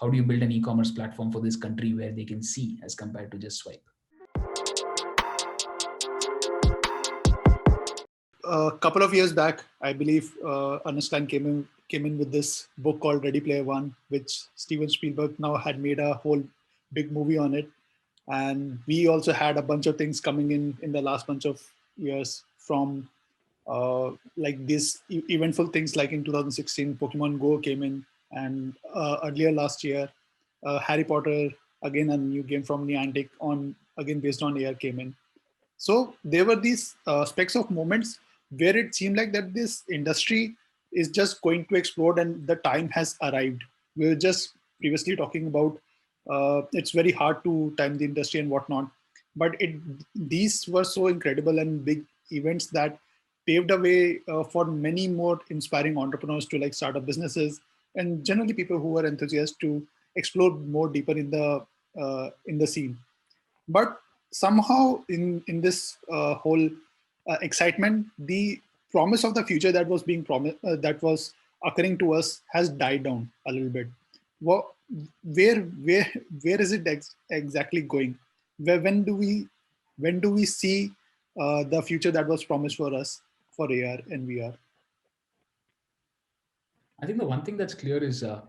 How do you build an e-commerce platform for this country where they can see as compared to just swipe? A couple of years back, I believe Ernest Cline came in with this book called Ready Player One, which Steven Spielberg now had made a whole big movie on it. And we also had a bunch of things coming in the last bunch of years from like these eventful things like in 2016, Pokemon Go came in, and earlier last year, Harry Potter, again a new game from Niantic on again based on AR came in. So there were these specks of moments where it seemed like that this industry is just going to explode and the time has arrived. We were just previously talking about it's very hard to time the industry and whatnot, but these were so incredible and big events that paved a way for many more inspiring entrepreneurs to like start up businesses and generally people who were enthusiasts to explore more deeper in the scene. But somehow in this whole excitement, the promise of the future that was being promised that was occurring to us has died down a little bit. What, where is it exactly going? When do we see the future that was promised for us for AR and VR? I think the one thing that's clear is uh,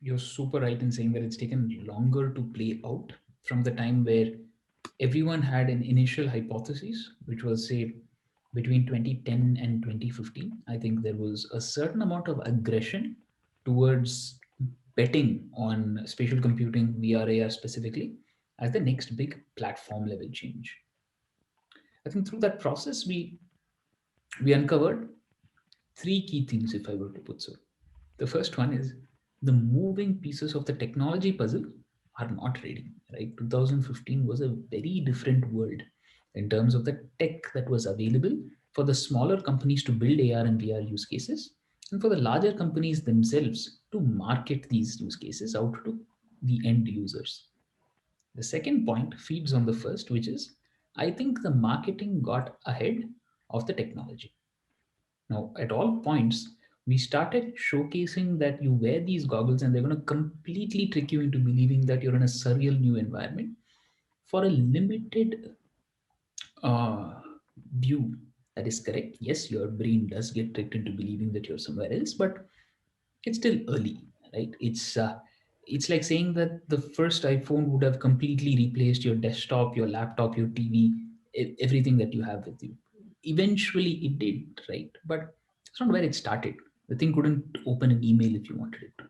you're super right in saying that it's taken longer to play out from the time where everyone had an initial hypothesis, which was, say, between 2010 and 2015. I think there was a certain amount of aggression towards betting on spatial computing, VR, AR specifically, as the next big platform level change. I think through that process, we uncovered three key things, if I were to put so. The first one is the moving pieces of the technology puzzle are not ready. Right, 2015 was a very different world in terms of the tech that was available for the smaller companies to build AR and VR use cases, and for the larger companies themselves to market these use cases out to the end users. The second point feeds on the first, which is I think the marketing got ahead of the technology. Now, at all points, we started showcasing that you wear these goggles and they're going to completely trick you into believing that you're in a surreal new environment for a limited uh, view. That is correct. Yes, your brain does get tricked into believing that you're somewhere else, but it's still early, right? It's like saying that the first iPhone would have completely replaced your desktop, your laptop, your TV, everything that you have with you. Eventually, it did, right? But it's not where it started. The thing couldn't open an email if you wanted it to,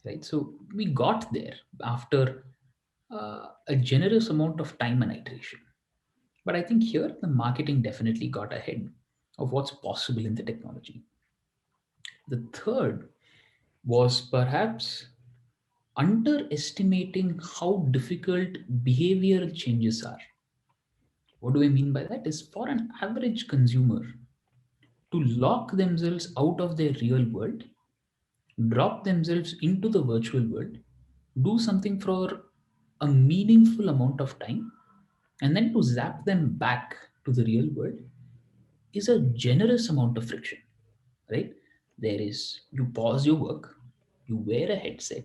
right? So we got there after a generous amount of time and iteration. But I think here the marketing definitely got ahead of what's possible in the technology. The third was perhaps underestimating how difficult behavioral changes are. What do I mean by that? Is for an average consumer to lock themselves out of their real world, drop themselves into the virtual world, do something for a meaningful amount of time, and then to zap them back to the real world is a generous amount of friction, right? There is, you pause your work, you wear a headset,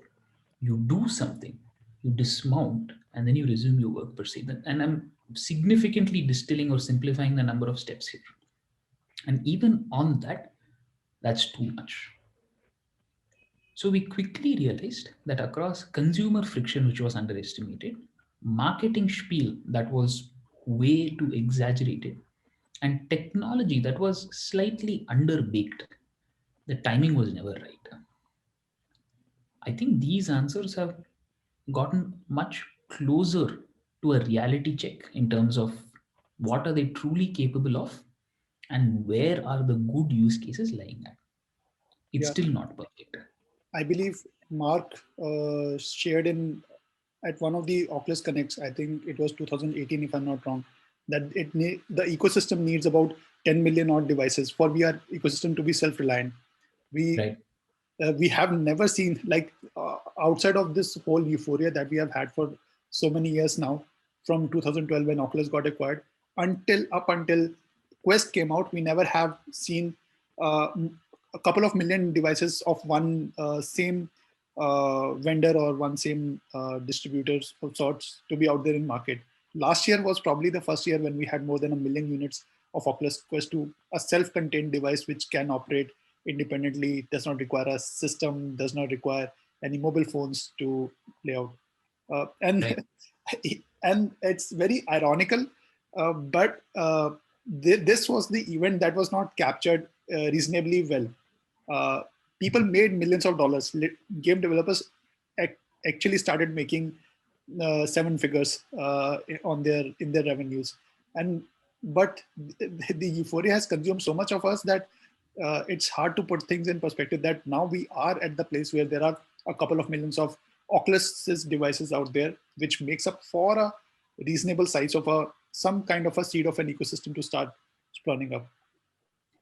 you do something, you dismount, and then you resume your work per se. And I'm significantly distilling or simplifying the number of steps here. And even on that, that's too much. So we quickly realized that across consumer friction, which was underestimated, marketing spiel that was way too exaggerated, and technology that was slightly underbaked, the timing was never right. I think these answers have gotten much closer to a reality check in terms of what are they truly capable of and where are the good use cases lying at. It's Yeah, still not perfect. I believe Mark shared in at one of the Oculus Connects. I think it was 2018, if I'm not wrong, that the ecosystem needs about 10 million odd devices for VR ecosystem to be self-reliant. We Right. we have never seen like outside of this whole euphoria that we have had for so many years now, from 2012 when Oculus got acquired until Quest came out. We never have seen uh, a couple of million devices of one same vendor or one same distributors of sorts to be out there in market. Last year was probably the first year when we had more than 1 million units of Oculus Quest 2, a self-contained device which can operate independently, does not require a system, does not require any mobile phones to play out. And Right. and it's very ironical, but this was the event that was not captured reasonably well. Uh, People made millions of dollars. Game developers actually started making seven figures on their in their revenues, and but the euphoria has consumed so much of us that it's hard to put things in perspective. That now we are at the place where there are a couple of millions of Oculus devices out there, which makes up for a reasonable size of a some kind of a seed of an ecosystem to start spawning up.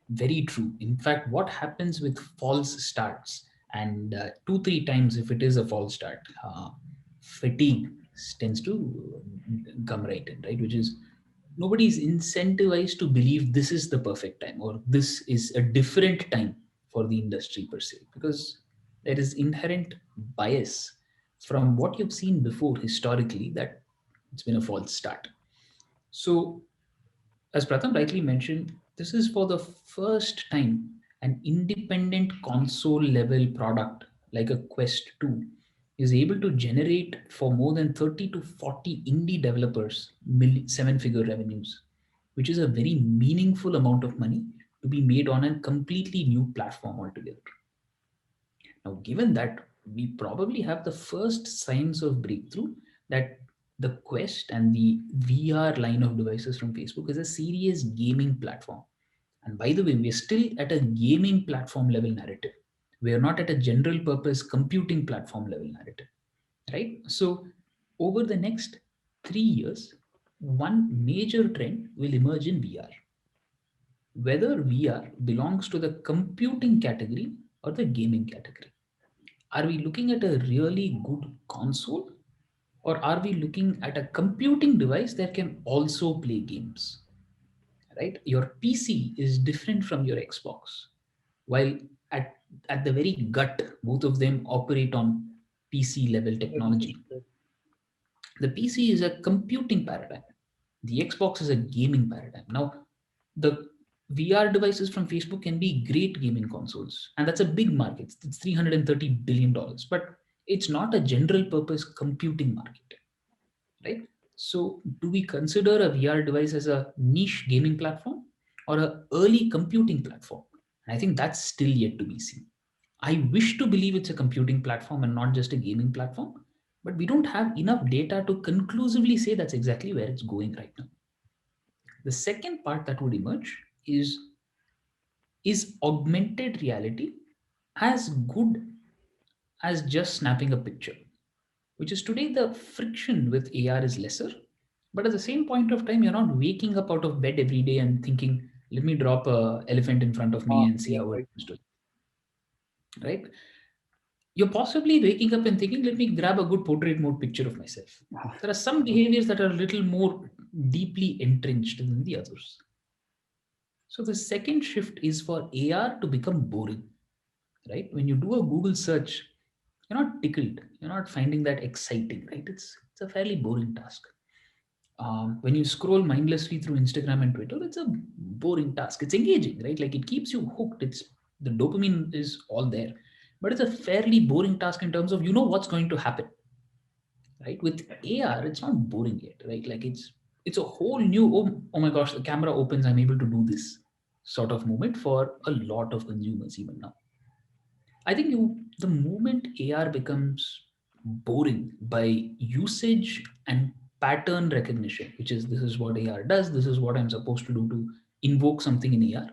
Very true. In fact, what happens with false starts, and two, three times if it is a false start, fatigue tends to come right in, right? Which is nobody is incentivized to believe this is the perfect time or this is a different time for the industry per se, because there is inherent bias from what you've seen before historically that it's been a false start. So as Pratham rightly mentioned, this is for the first time an independent console level product like a Quest 2 is able to generate for more than 30 to 40 indie developers seven figure revenues, which is a very meaningful amount of money to be made on a completely new platform altogether. Now, given that we probably have the first signs of breakthrough that the Quest and the VR line of devices from Facebook is a serious gaming platform. And by the way, we're still at a gaming platform level narrative. We are not at a general purpose computing platform level narrative, right? So, over the next 3 years, one major trend will emerge in VR. Whether VR belongs to the computing category or the gaming category. Are we looking at a really good console, or are we looking at a computing device that can also play games? Right? Your PC is different from your Xbox. While at, at the very gut, both of them operate on PC level technology. The PC is a computing paradigm. The Xbox is a gaming paradigm. Now, the VR devices from Facebook can be great gaming consoles, and that's a big market. It's $330 billion, but it's not a general purpose computing market, right? So, do we consider a VR device as a niche gaming platform or a early computing platform? And I think that's still yet to be seen. I wish to believe it's a computing platform and not just a gaming platform, but we don't have enough data to conclusively say that's exactly where it's going right now. The second part that would emerge is augmented reality as good as just snapping a picture, which is today the friction with AR is lesser. But at the same point of time, you're not waking up out of bed every day and thinking, let me drop a elephant in front of me and see Yeah, how it right. is doing, right? You're possibly waking up and thinking, let me grab a good portrait mode picture of myself. There are some behaviors that are a little more deeply entrenched than the others. So the second shift is for AR to become boring, right? When you do a Google search, you're not tickled, you're not finding that exciting, right? It's a fairly boring task. When you scroll mindlessly through Instagram and Twitter, it's a boring task. It's engaging, right? Like it keeps you hooked. It's the dopamine is all there, but it's a fairly boring task in terms of you know what's going to happen, right? With AR, it's not boring yet, right? Like it's a whole new oh my gosh, the camera opens, I'm able to do this sort of moment for a lot of consumers even now. I think the moment AR becomes boring by usage and pattern recognition, which is this is what AR does, this is what I'm supposed to do to invoke something in AR.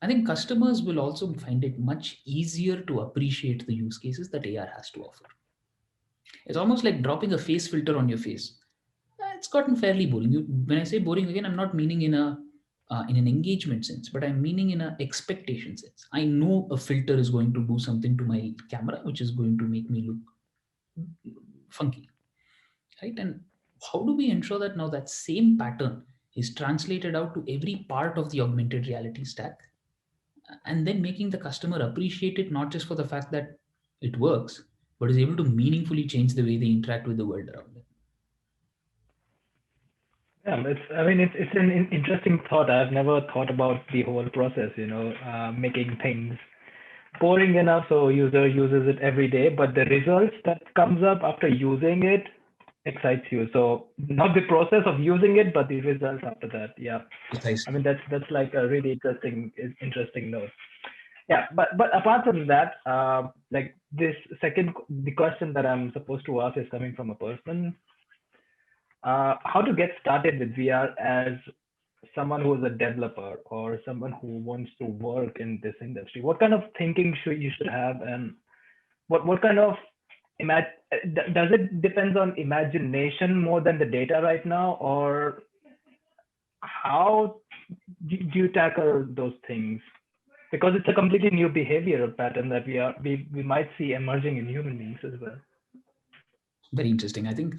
I think customers will also find it much easier to appreciate the use cases that AR has to offer. It's almost like dropping a face filter on your face. It's gotten fairly boring. When I say boring again, I'm not meaning in an engagement sense, but I'm meaning in an expectation sense. I know a filter is going to do something to my camera, which is going to make me look funky, right? And how do we ensure that now that same pattern is translated out to every part of the augmented reality stack, and then making the customer appreciate it not just for the fact that It works, but is able to meaningfully change the way they interact with the world around them. Yeah, it's an interesting thought. I've never thought about the whole process, making things boring enough so user uses it every day, but the results that comes up after using it excites you. So not the process of using it, but the results after that. Yeah. Precisely. That's like a really interesting note. Yeah, but apart from that, like the question that I'm supposed to ask is coming from a person. How to get started with VR as someone who is a developer or someone who wants to work in this industry? What kind of thinking should have, and what kind of does it depends on imagination more than the data right now, or how do you tackle those things? Because it's a completely new behavioral pattern that we might see emerging in human beings as well. Very interesting. I think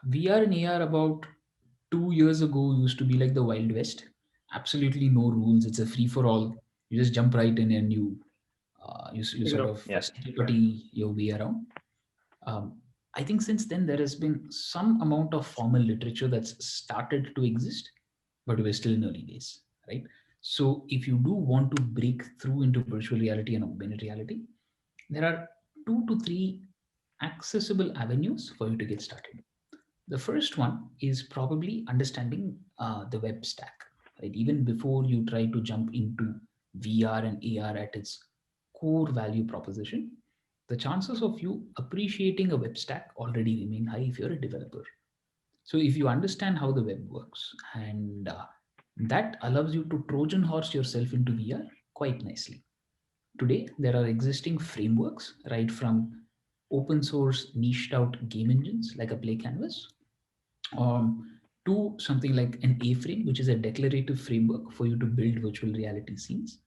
VR and AR about 2 years ago used to be like the Wild West. Absolutely no rules. It's a free for all. You just jump right in and you Figure sort out. of Yeah. putty your way around. I think since then there has been some amount of formal literature that's started to exist, but we're still in early days, right? So if you do want to break through into virtual reality and augmented reality, there are 2 to 3 accessible avenues for you to get started. The first one is probably understanding the web stack, right? Even before you try to jump into VR and AR at its core value proposition, the chances of you appreciating a web stack already remain high if you're a developer. So if you understand how the web works, and that allows you to Trojan horse yourself into VR quite nicely. Today, there are existing frameworks, right, from open source niched out game engines like a Play Canvas, to something like an A-frame, which is a declarative framework for you to build virtual reality scenes.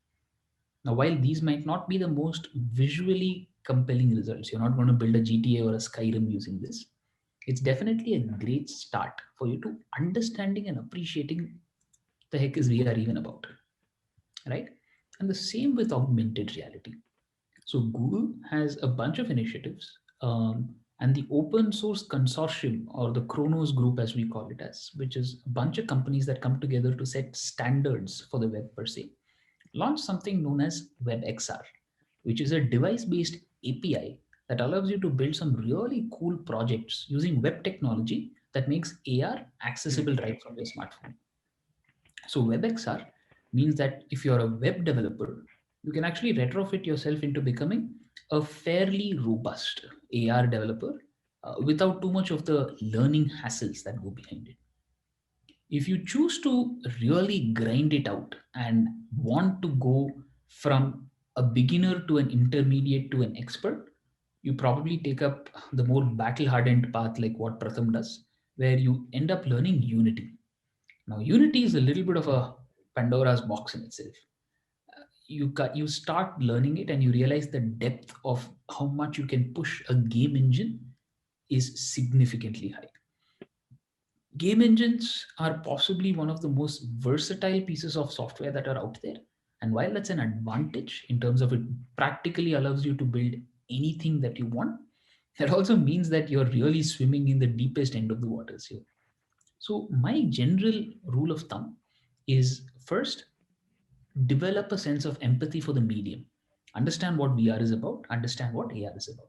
Now, while these might not be the most visually compelling results, you're not going to build a GTA or a Skyrim using this. It's definitely a great start for you to understanding and appreciating the heck is VR even about, right? And the same with augmented reality. So Google has a bunch of initiatives, and the open source consortium, or the Chronos group as we call it as, which is a bunch of companies that come together to set standards for the web per se, launched something known as WebXR, which is a device-based API that allows you to build some really cool projects using web technology that makes AR accessible right from your smartphone. So WebXR means that if you're a web developer, you can actually retrofit yourself into becoming a fairly robust AR developer without too much of the learning hassles that go behind it. If you choose to really grind it out and want to go from a beginner to an intermediate to an expert, you probably take up the more battle hardened path like what Pratham does, where you end up learning Unity. Now, Unity is a little bit of a Pandora's box in itself. You start learning it and you realize the depth of how much you can push a game engine is significantly high. Game engines are possibly one of the most versatile pieces of software that are out there. And while that's an advantage in terms of it practically allows you to build anything that you want, that also means that you're really swimming in the deepest end of the waters here. So, my general rule of thumb is first, develop a sense of empathy for the medium. Understand what VR is about, understand what AR is about.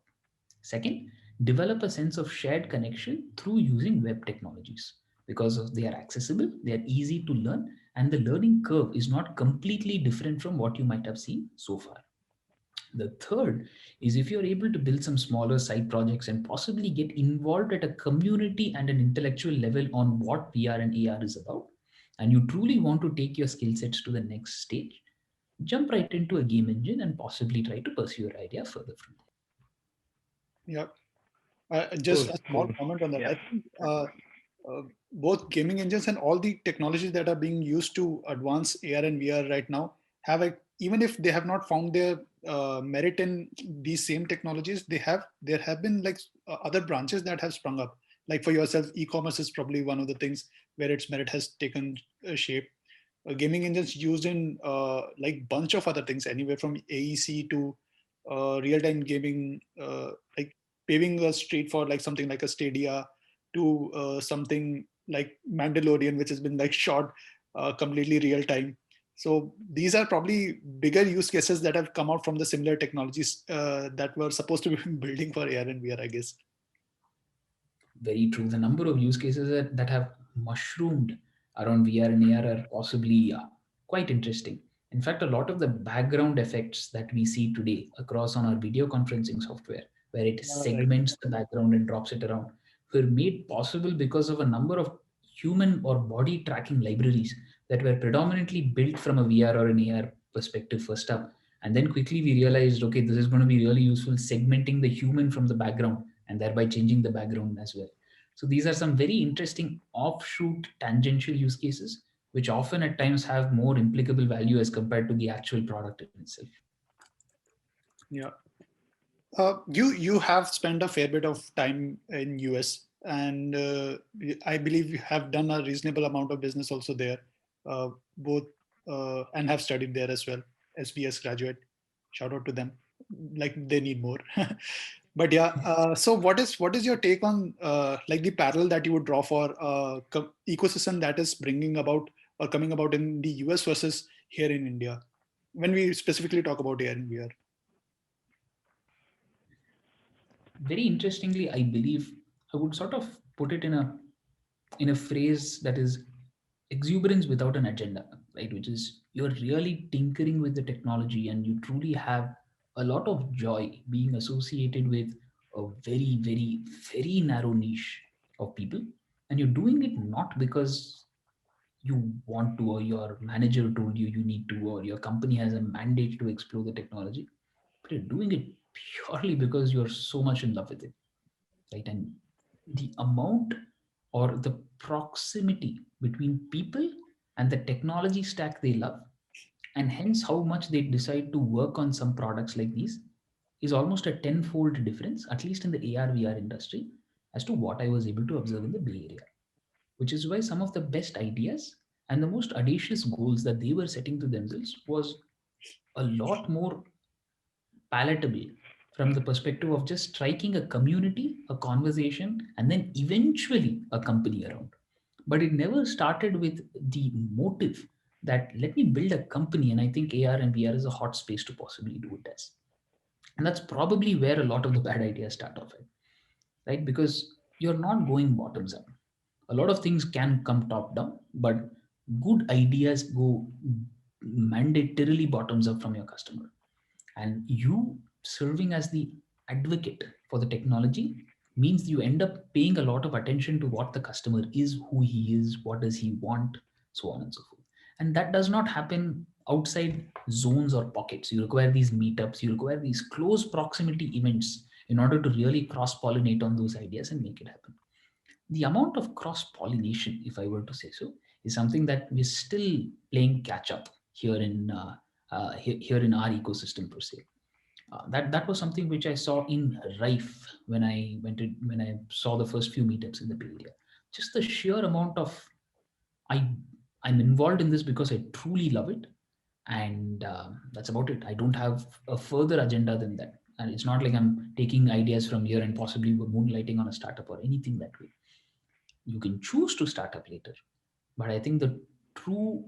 Second, develop a sense of shared connection through using web technologies because they are accessible, they are easy to learn, and the learning curve is not completely different from what you might have seen so far. The third is if you're able to build some smaller side projects and possibly get involved at a community and an intellectual level on what VR and AR is about, and you truly want to take your skill sets to the next stage, jump right into a game engine and possibly try to pursue your idea further from Yeah. Cool. Just a small Cool. comment on that. Yeah. I think both gaming engines and all the technologies that are being used to advance AR and VR right now have a, even if they have not found their merit in these same technologies, there have been like other branches that have sprung up. Like for yourself, e-commerce is probably one of the things where its merit has taken shape. Gaming engines used in like bunch of other things, anywhere from AEC to real-time gaming, like paving a street for like something like a Stadia to something like Mandalorian, which has been like shot completely real time. So these are probably bigger use cases that have come out from the similar technologies that were supposed to be building for AR and VR, I guess. Very true. The number of use cases that have mushroomed around VR and AR are possibly quite interesting. In fact, a lot of the background effects that we see today across on our video conferencing software, where it Right. segments the background and drops it around, were made possible because of a number of human or body tracking libraries that were predominantly built from a VR or an AR perspective first up. And then quickly we realized, okay, this is going to be really useful segmenting the human from the background and thereby changing the background as well. So these are some very interesting offshoot tangential use cases, which often at times have more implicable value as compared to the actual product in itself. Yeah. You have spent a fair bit of time in US, and I believe you have done a reasonable amount of business also there, both and have studied there as well. SBS graduate, shout out to them. Like they need more. But yeah, so what is your take on like the parallel that you would draw for ecosystem that is bringing about or coming about in the US versus here in India, when we specifically talk about AR and VR? Very interestingly, I believe I would sort of put it in a phrase that is exuberance without an agenda, right? Which is you're really tinkering with the technology and you truly have a lot of joy being associated with a very, very, very narrow niche of people. And you're doing it not because you want to, or your manager told you you need to, or your company has a mandate to explore the technology, but you're doing it purely because you're so much in love with it, right? And the amount or the proximity between people and the technology stack they love, and hence how much they decide to work on some products like these, is almost a tenfold difference, at least in the AR VR industry, as to what I was able to observe in the Bay Area. Which is why some of the best ideas and the most audacious goals that they were setting to themselves was a lot more palatable from the perspective of just striking a community, a conversation, and then eventually a company around. But it never started with the motive that let me build a company, and I think AR and VR is a hot space to possibly do it as. And that's probably where a lot of the bad ideas start off at, right? Because you're not going bottoms up. A lot of things can come top down, but good ideas go mandatorily bottoms up from your customer. And you serving as the advocate for the technology means you end up paying a lot of attention to what the customer is, who he is, what does he want, so on and so forth. And that does not happen outside zones or pockets. You require these meetups, you require these close proximity events in order to really cross pollinate on those ideas and make it happen. The amount of cross pollination, if I were to say so, is something that we're still playing catch up here in here in our ecosystem per se. That was something which I saw in Rife when I saw the first few meetups in the Bay Area. Just the sheer amount of I I'm involved in this because I truly love it, and that's about it. I don't have a further agenda than that, and it's not like I'm taking ideas from here and possibly moonlighting on a startup or anything that way. You can choose to start up later, but I think the true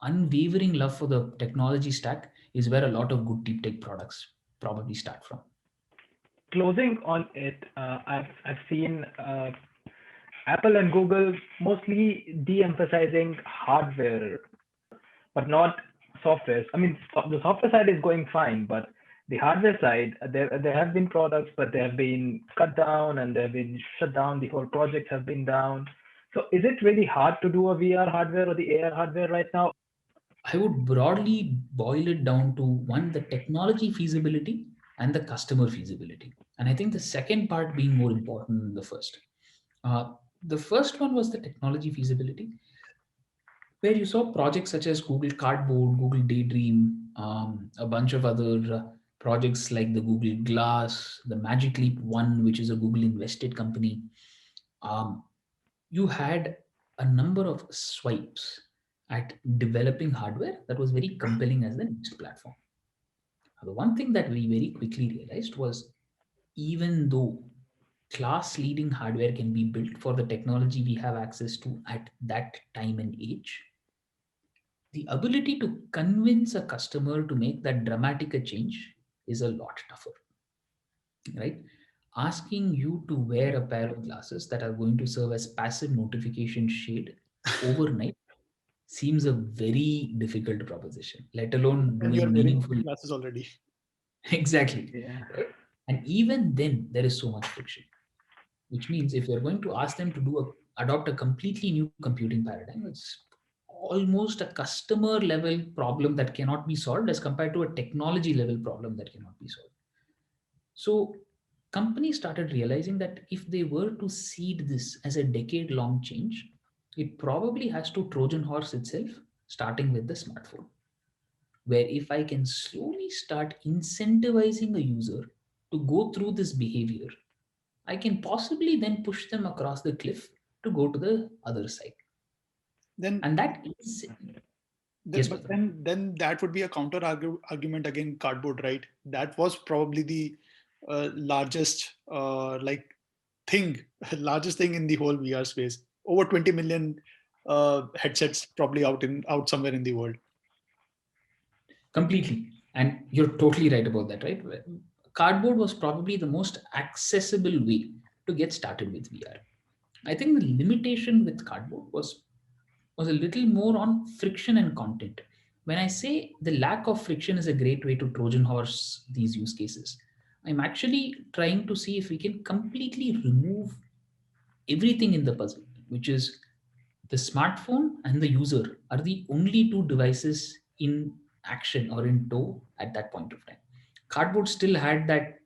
unwavering love for the technology stack is where a lot of good deep tech products probably start from. Closing on it, I've seen Apple and Google mostly de-emphasizing hardware, but not software. I mean, the software side is going fine, but the hardware side, there have been products, but they have been cut down and they have been shut down. The whole project has been down. So, is it really hard to do a VR hardware or the AR hardware right now? I would broadly boil it down to one, the technology feasibility and the customer feasibility, and I think the second part being more important than the first. uh, the first one was the technology feasibility, where you saw projects such as Google Cardboard, Google Daydream, a bunch of other projects like the Google Glass, the Magic Leap One, which is a Google invested company. Um, you had a number of swipes at developing hardware that was very compelling as the next platform. The one thing that we very quickly realized was, even though class leading hardware can be built for the technology we have access to at that time and age, the ability to convince a customer to make that dramatic a change is a lot tougher, right? Asking you to wear a pair of glasses that are going to serve as passive notification shade overnight seems a very difficult proposition, let alone And you're doing wearing meaningful. glasses already. Exactly, Yeah. right? And even then, there is so much friction, which means if you're going to ask them to adopt a completely new computing paradigm, it's almost a customer level problem that cannot be solved as compared to a technology level problem that cannot be solved. So companies started realizing that if they were to seed this as a decade long change, it probably has to Trojan horse itself, starting with the smartphone. Where if I can slowly start incentivizing a user to go through this behavior, I can possibly then push them across the cliff to go to the other side. Then, And that is, yes, but Pratham. then that would be a counter argument against cardboard, right? That was probably the largest thing, largest thing in the whole VR space. Over 20 million headsets probably out somewhere in the world. Completely. And you're totally right about that, right? Cardboard was probably the most accessible way to get started with VR. I think the limitation with cardboard was a little more on friction and content. When I say the lack of friction is a great way to Trojan horse these use cases, I'm actually trying to see if we can completely remove everything in the puzzle, which is the smartphone and the user are the only two devices in action or in tow at that point of time. Cardboard still had that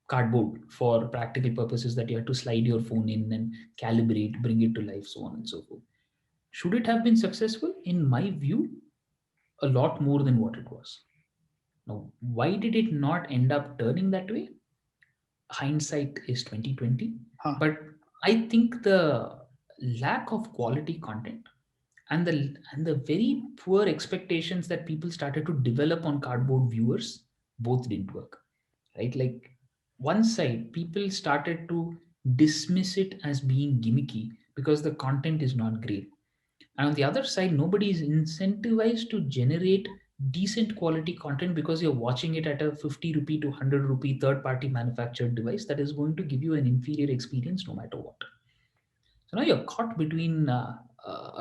cardboard for practical purposes that you had to slide your phone in and calibrate, bring it to life, so on and so forth. Should it have been successful? In my view, a lot more than what it was. Now, why did it not end up turning that way? Hindsight is 2020. Huh. But I think the lack of quality content and the very poor expectations that people started to develop on cardboard viewers both didn't work, right? Like one side, people started to dismiss it as being gimmicky because the content is not great, and on the other side, nobody is incentivized to generate decent quality content because you're watching it at a 50 rupee to 100 rupee third party manufactured device that is going to give you an inferior experience no matter what. So now you're caught between a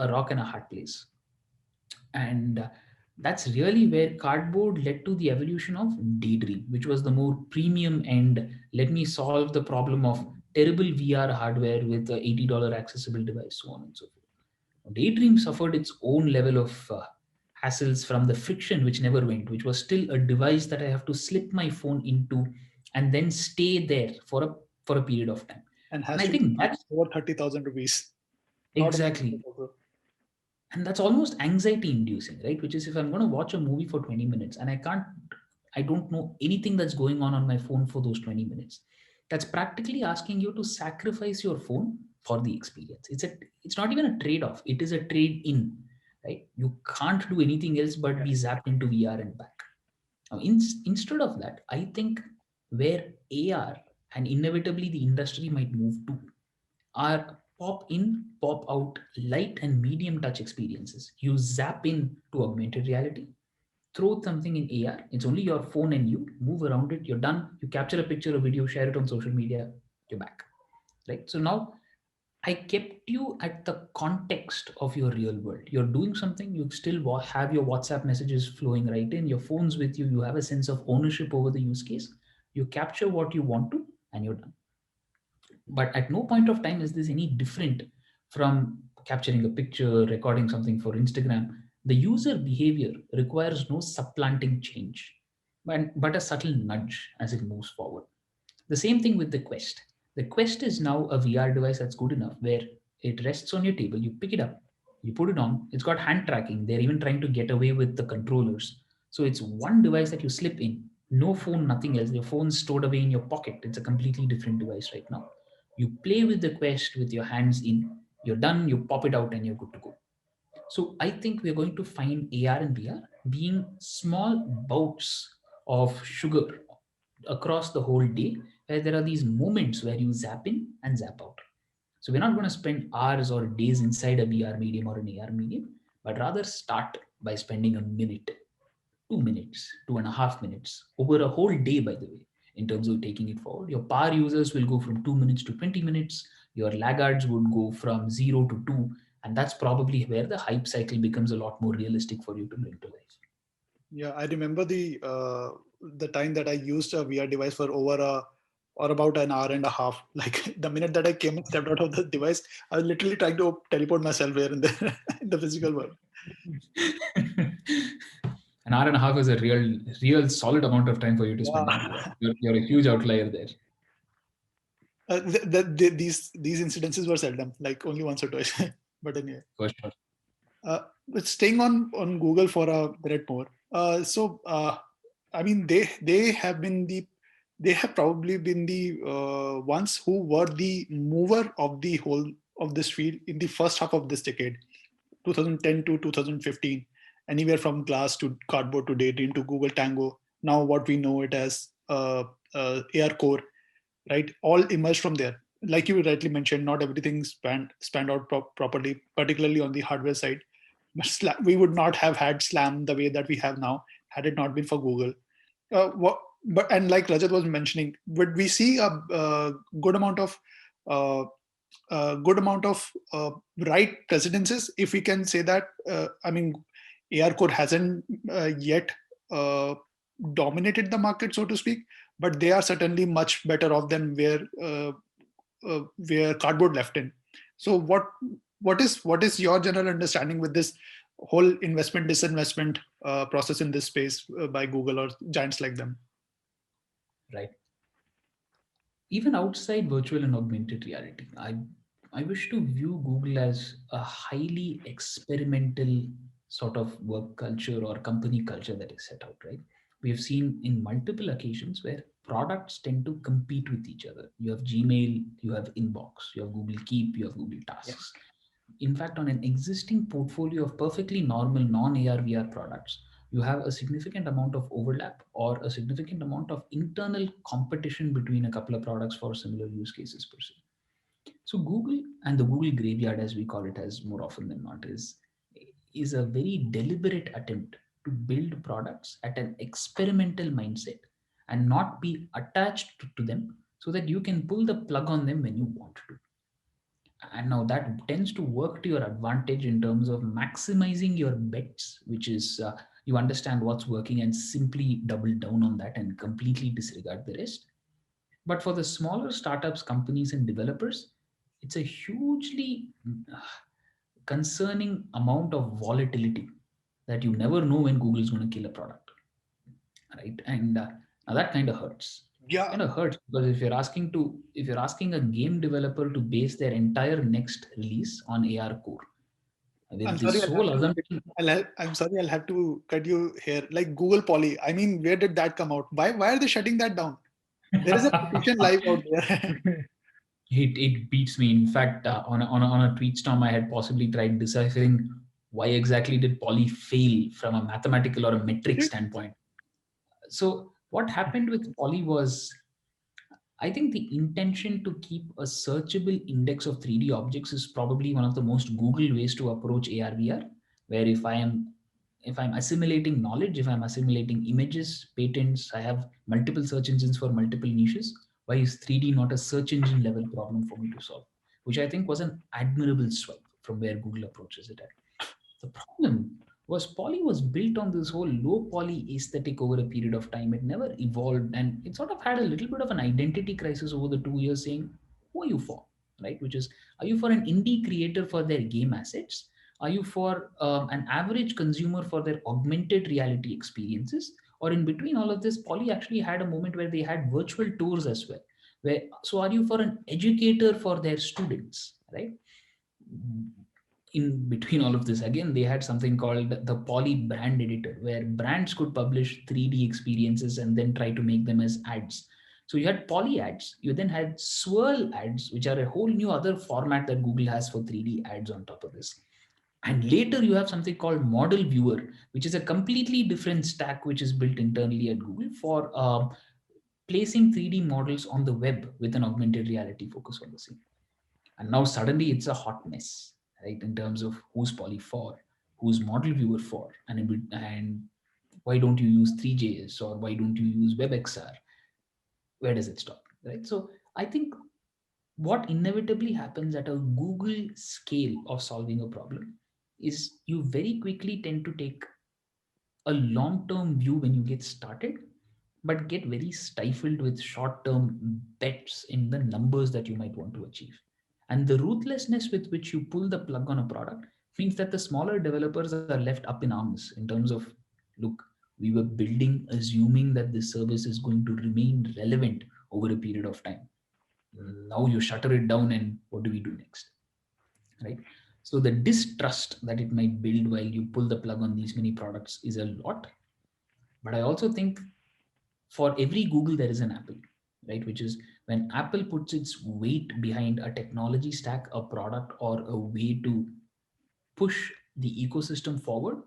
rock and a hard place. And that's really where cardboard led to the evolution of Daydream, which was the more premium end. Let me solve the problem of terrible VR hardware with a $80 accessible device, so on and so forth. Daydream suffered its own level of hassles from the friction which never went, which was still a device that I have to slip my phone into and then stay there for a period of time. And And has I to be think that's over 30,000 rupees. Not exactly, and that's almost anxiety inducing, right? Which is if I'm going to watch a movie for 20 minutes and I don't know anything that's going on my phone for those 20 minutes. That's practically asking you to sacrifice your phone for the experience. It's not even a trade off, it is a trade in, right? You can't do anything else but be zapped into VR and back. Now, instead of that, I think where AR and inevitably the industry might move to are pop in, pop out, light and medium touch experiences. You zap in to augmented reality, throw something in AR, it's only your phone and you, move around it, you're done. You capture a picture, a video, share it on social media, you're back. Right? So now I kept you at the context of your real world. You're doing something, you still have your WhatsApp messages flowing right in, your phone's with you, you have a sense of ownership over the use case. You capture what you want to, and you're done. But at no point of time is this any different from capturing a picture, recording something for Instagram. The user behavior requires no supplanting change, but a subtle nudge as it moves forward. The same thing with the Quest. The Quest is now a VR device that's good enough where it rests on your table, you pick it up, you put it on, it's got hand tracking. They're even trying to get away with the controllers. So it's one device that you slip in, no phone, nothing else. Your phone's stored away in your pocket. It's a completely different device right now. You play with the Quest with your hands in, you're done, you pop it out, and you're good to go. So I think we're going to find AR and VR being small bouts of sugar across the whole day, where there are these moments where you zap in and zap out. So we're not going to spend hours or days inside a VR medium or an AR medium, but rather start by spending a minute, 2 minutes, 2.5 minutes over a whole day, by the way, in terms of taking it forward. Your power users will go from 2 minutes to 20 minutes. Your laggards would go from 0 to 2. And that's probably where the hype cycle becomes a lot more realistic for you to bring to life. Yeah, I remember the time that I used a VR device for or about an hour and a half. Like the minute that I came and stepped out of the device, I was literally trying to teleport myself here in the in the physical world. An hour and a half is a real solid amount of time for you to spend in Yeah. VR. You're a huge outlier there. These incidences were seldom, like only once or twice. But anyway, For sure. but staying on Google for a minute more. I mean, they have probably been the ones who were the mover of the whole of this field in the first half of this decade, 2010 to 2015, anywhere from glass to cardboard to daydream to Google Tango. Now what we know it as AR Core, right? All emerged from there. Like you rightly mentioned, not everything spanned out properly, particularly on the hardware side. But we would not have had Slam the way that we have now had it not been for Google. But and like Rajat was mentioning, would we see a good amount of uh, right precedences, if we can say that? I mean, AR Core hasn't yet uh, dominated the market, so to speak, but they are certainly much better off than where cardboard left in. So what is your general understanding with this whole investment disinvestment process in this space by Google or giants like them? Right. Even outside virtual and augmented reality, I wish to view Google as a highly experimental sort of work culture or company culture that is set out, right? We have seen in multiple occasions where products tend to compete with each other. You have Gmail, you have Inbox, you have Google Keep, you have Google Yeah. Tasks. In fact, on an existing portfolio of perfectly normal non-AR VR products, you have a significant amount of overlap or a significant amount of internal competition between a couple of products for similar use cases per se. So Google and the Google graveyard, as we call it, as more often than not, is a very deliberate attempt to build products at an experimental mindset and not be attached to them so that you can pull the plug on them when you want to. And now that tends to work to your advantage in terms of maximizing your bets, which is you understand what's working and simply double down on that and completely disregard the rest. But for the smaller startups, companies, and developers, it's a hugely concerning amount of volatility that you never know when Google is going to kill a product, right? And now that kind of hurts. Yeah, Kind of hurts because if you're asking a game developer to base their entire next release on AR core I'm with sorry, this sole assumption. I'm sorry, I'll have to cut you here. Like Google Poly, I mean, where did that come out? Why are they shutting that down? There is a petition live out there. It beats me. In fact, on a tweet storm, I had possibly tried deciphering why exactly did Poly fail from a mathematical or a metric standpoint. So what happened with Poly was, I think the intention to keep a searchable index of 3D objects is probably one of the most Google ways to approach AR/VR. Where if I'm assimilating knowledge, if I'm assimilating images, patents, I have multiple search engines for multiple niches. Why is 3D not a search engine level problem for me to solve? Which I think was an admirable swipe from where Google approaches it at. The problem was Poly was built on this whole low poly aesthetic over a period of time. It never evolved and it sort of had a little bit of an identity crisis over the 2 years saying, who are you for? Right? Which is, are you for an indie creator for their game assets? Are you for an average consumer for their augmented reality experiences? Or in between all of this, Poly actually had a moment where they had virtual tours as well. Where, so are you for an educator for their students? Right? In between all of this, again they had something called the Poly brand editor where brands could publish 3D experiences and then try to make them as ads. So you had Poly ads, you then had swirl ads, which are a whole new other format that Google has for 3D ads on top of this. And later you have something called model viewer, which is a completely different stack which is built internally at Google for placing 3D models on the web with an augmented reality focus on the same. And now suddenly it's a hot mess, right? In terms of who's Poly for, who's model viewer for, and why don't you use 3JS, or why don't you use WebXR? Where does it stop, right? So I think what inevitably happens at a Google scale of solving a problem is you very quickly tend to take a long term view when you get started, but get very stifled with short term bets in the numbers that you might want to achieve. And the ruthlessness with which you pull the plug on a product means that the smaller developers are left up in arms in terms of, look, we were building assuming that this service is going to remain relevant over a period of time. Now you shutter it down, and what do we do next? Right? So the distrust that it might build while you pull the plug on these many products is a lot. But I also think for every Google, there is an Apple, right? Which is when Apple puts its weight behind a technology stack, a product, or a way to push the ecosystem forward,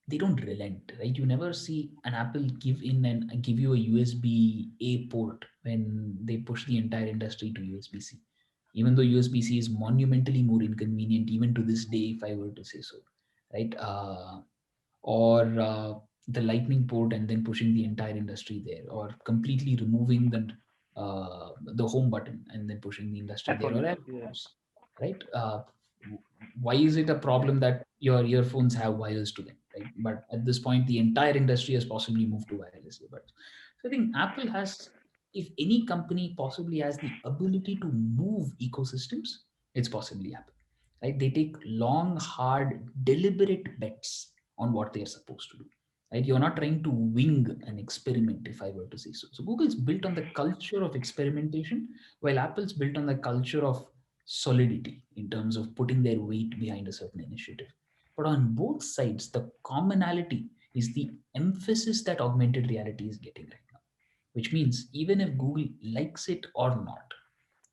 they don't relent, right? You never see an Apple give in and give you a USB A port when they push the entire industry to USB C. Even though USB C is monumentally more inconvenient, even to this day, if I were to say so, right? Or the lightning port and then pushing the entire industry there, or completely removing the home button and then pushing the industry there, or Echoing. Yeah. AirPods, right? Why is it a problem that your earphones have wires to them, right? But at this point the entire industry has possibly moved to wireless earbuds. So I think Apple has, if any company possibly has the ability to move ecosystems, it's possibly Apple, right? They take long, hard, deliberate bets on what they're supposed to do, right? You're not trying to wing an experiment, if I were to say so. So Google's built on the culture of experimentation, while Apple's built on the culture of solidity in terms of putting their weight behind a certain initiative. But on both sides, the commonality is the emphasis that augmented reality is getting right now, which means even if Google likes it or not,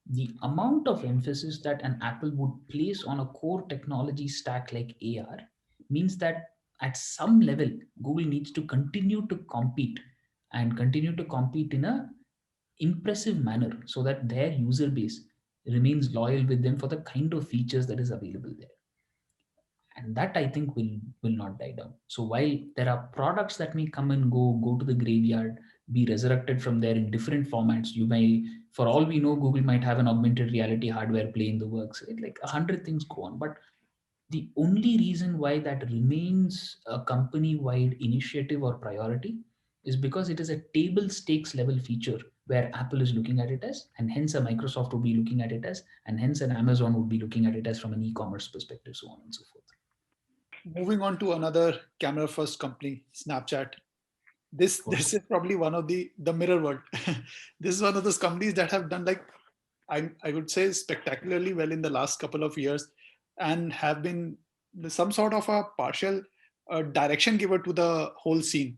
the amount of emphasis that an Apple would place on a core technology stack like AR means that at some level, Google needs to continue to compete, and continue to compete in a impressive manner so that their user base remains loyal with them for the kind of features that is available there. And that I think will not die down. So while there are products that may come and go to the graveyard, be resurrected from there in different formats, you may, for all we know, Google might have an augmented reality hardware play in the works, right? Like 100 things go on. But the only reason why that remains a company wide initiative or priority is because it is a table stakes level feature where Apple is looking at it as, and hence a Microsoft would be looking at it as, and hence an Amazon would be looking at it as from an e-commerce perspective, so on and so forth. Moving on to another camera first company, Snapchat. This is probably one of the mirror world. This is one of those companies that have done, like, I would say, spectacularly well in the last couple of years, and have been some sort of a partial direction giver to the whole scene.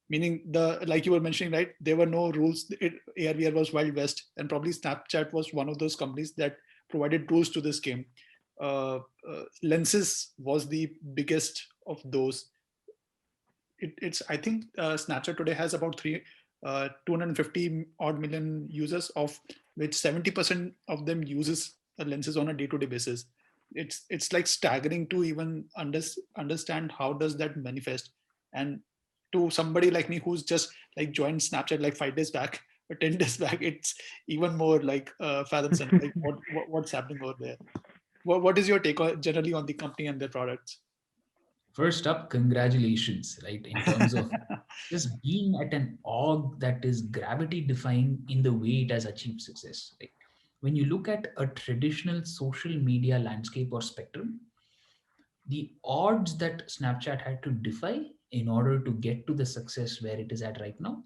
Meaning, the like you were mentioning, right? There were no rules. AR/VR was Wild West, and probably Snapchat was one of those companies that provided rules to this game. Lenses was the biggest of those. It's I think Snapchat today has about 250 odd million users, of which 70% of them uses lenses on a day-to-day basis. It's like staggering to even understand how does that manifest. And to somebody like me who's just like joined Snapchat like 5 days back or 10 days back, it's even more like fathoms and like what's happening over there. What is your take generally on the company and their products? First up, congratulations, right? In terms of just being at an org that is gravity defying in the way it has achieved success. Right? When you look at a traditional social media landscape or spectrum, the odds that Snapchat had to defy in order to get to the success where it is at right now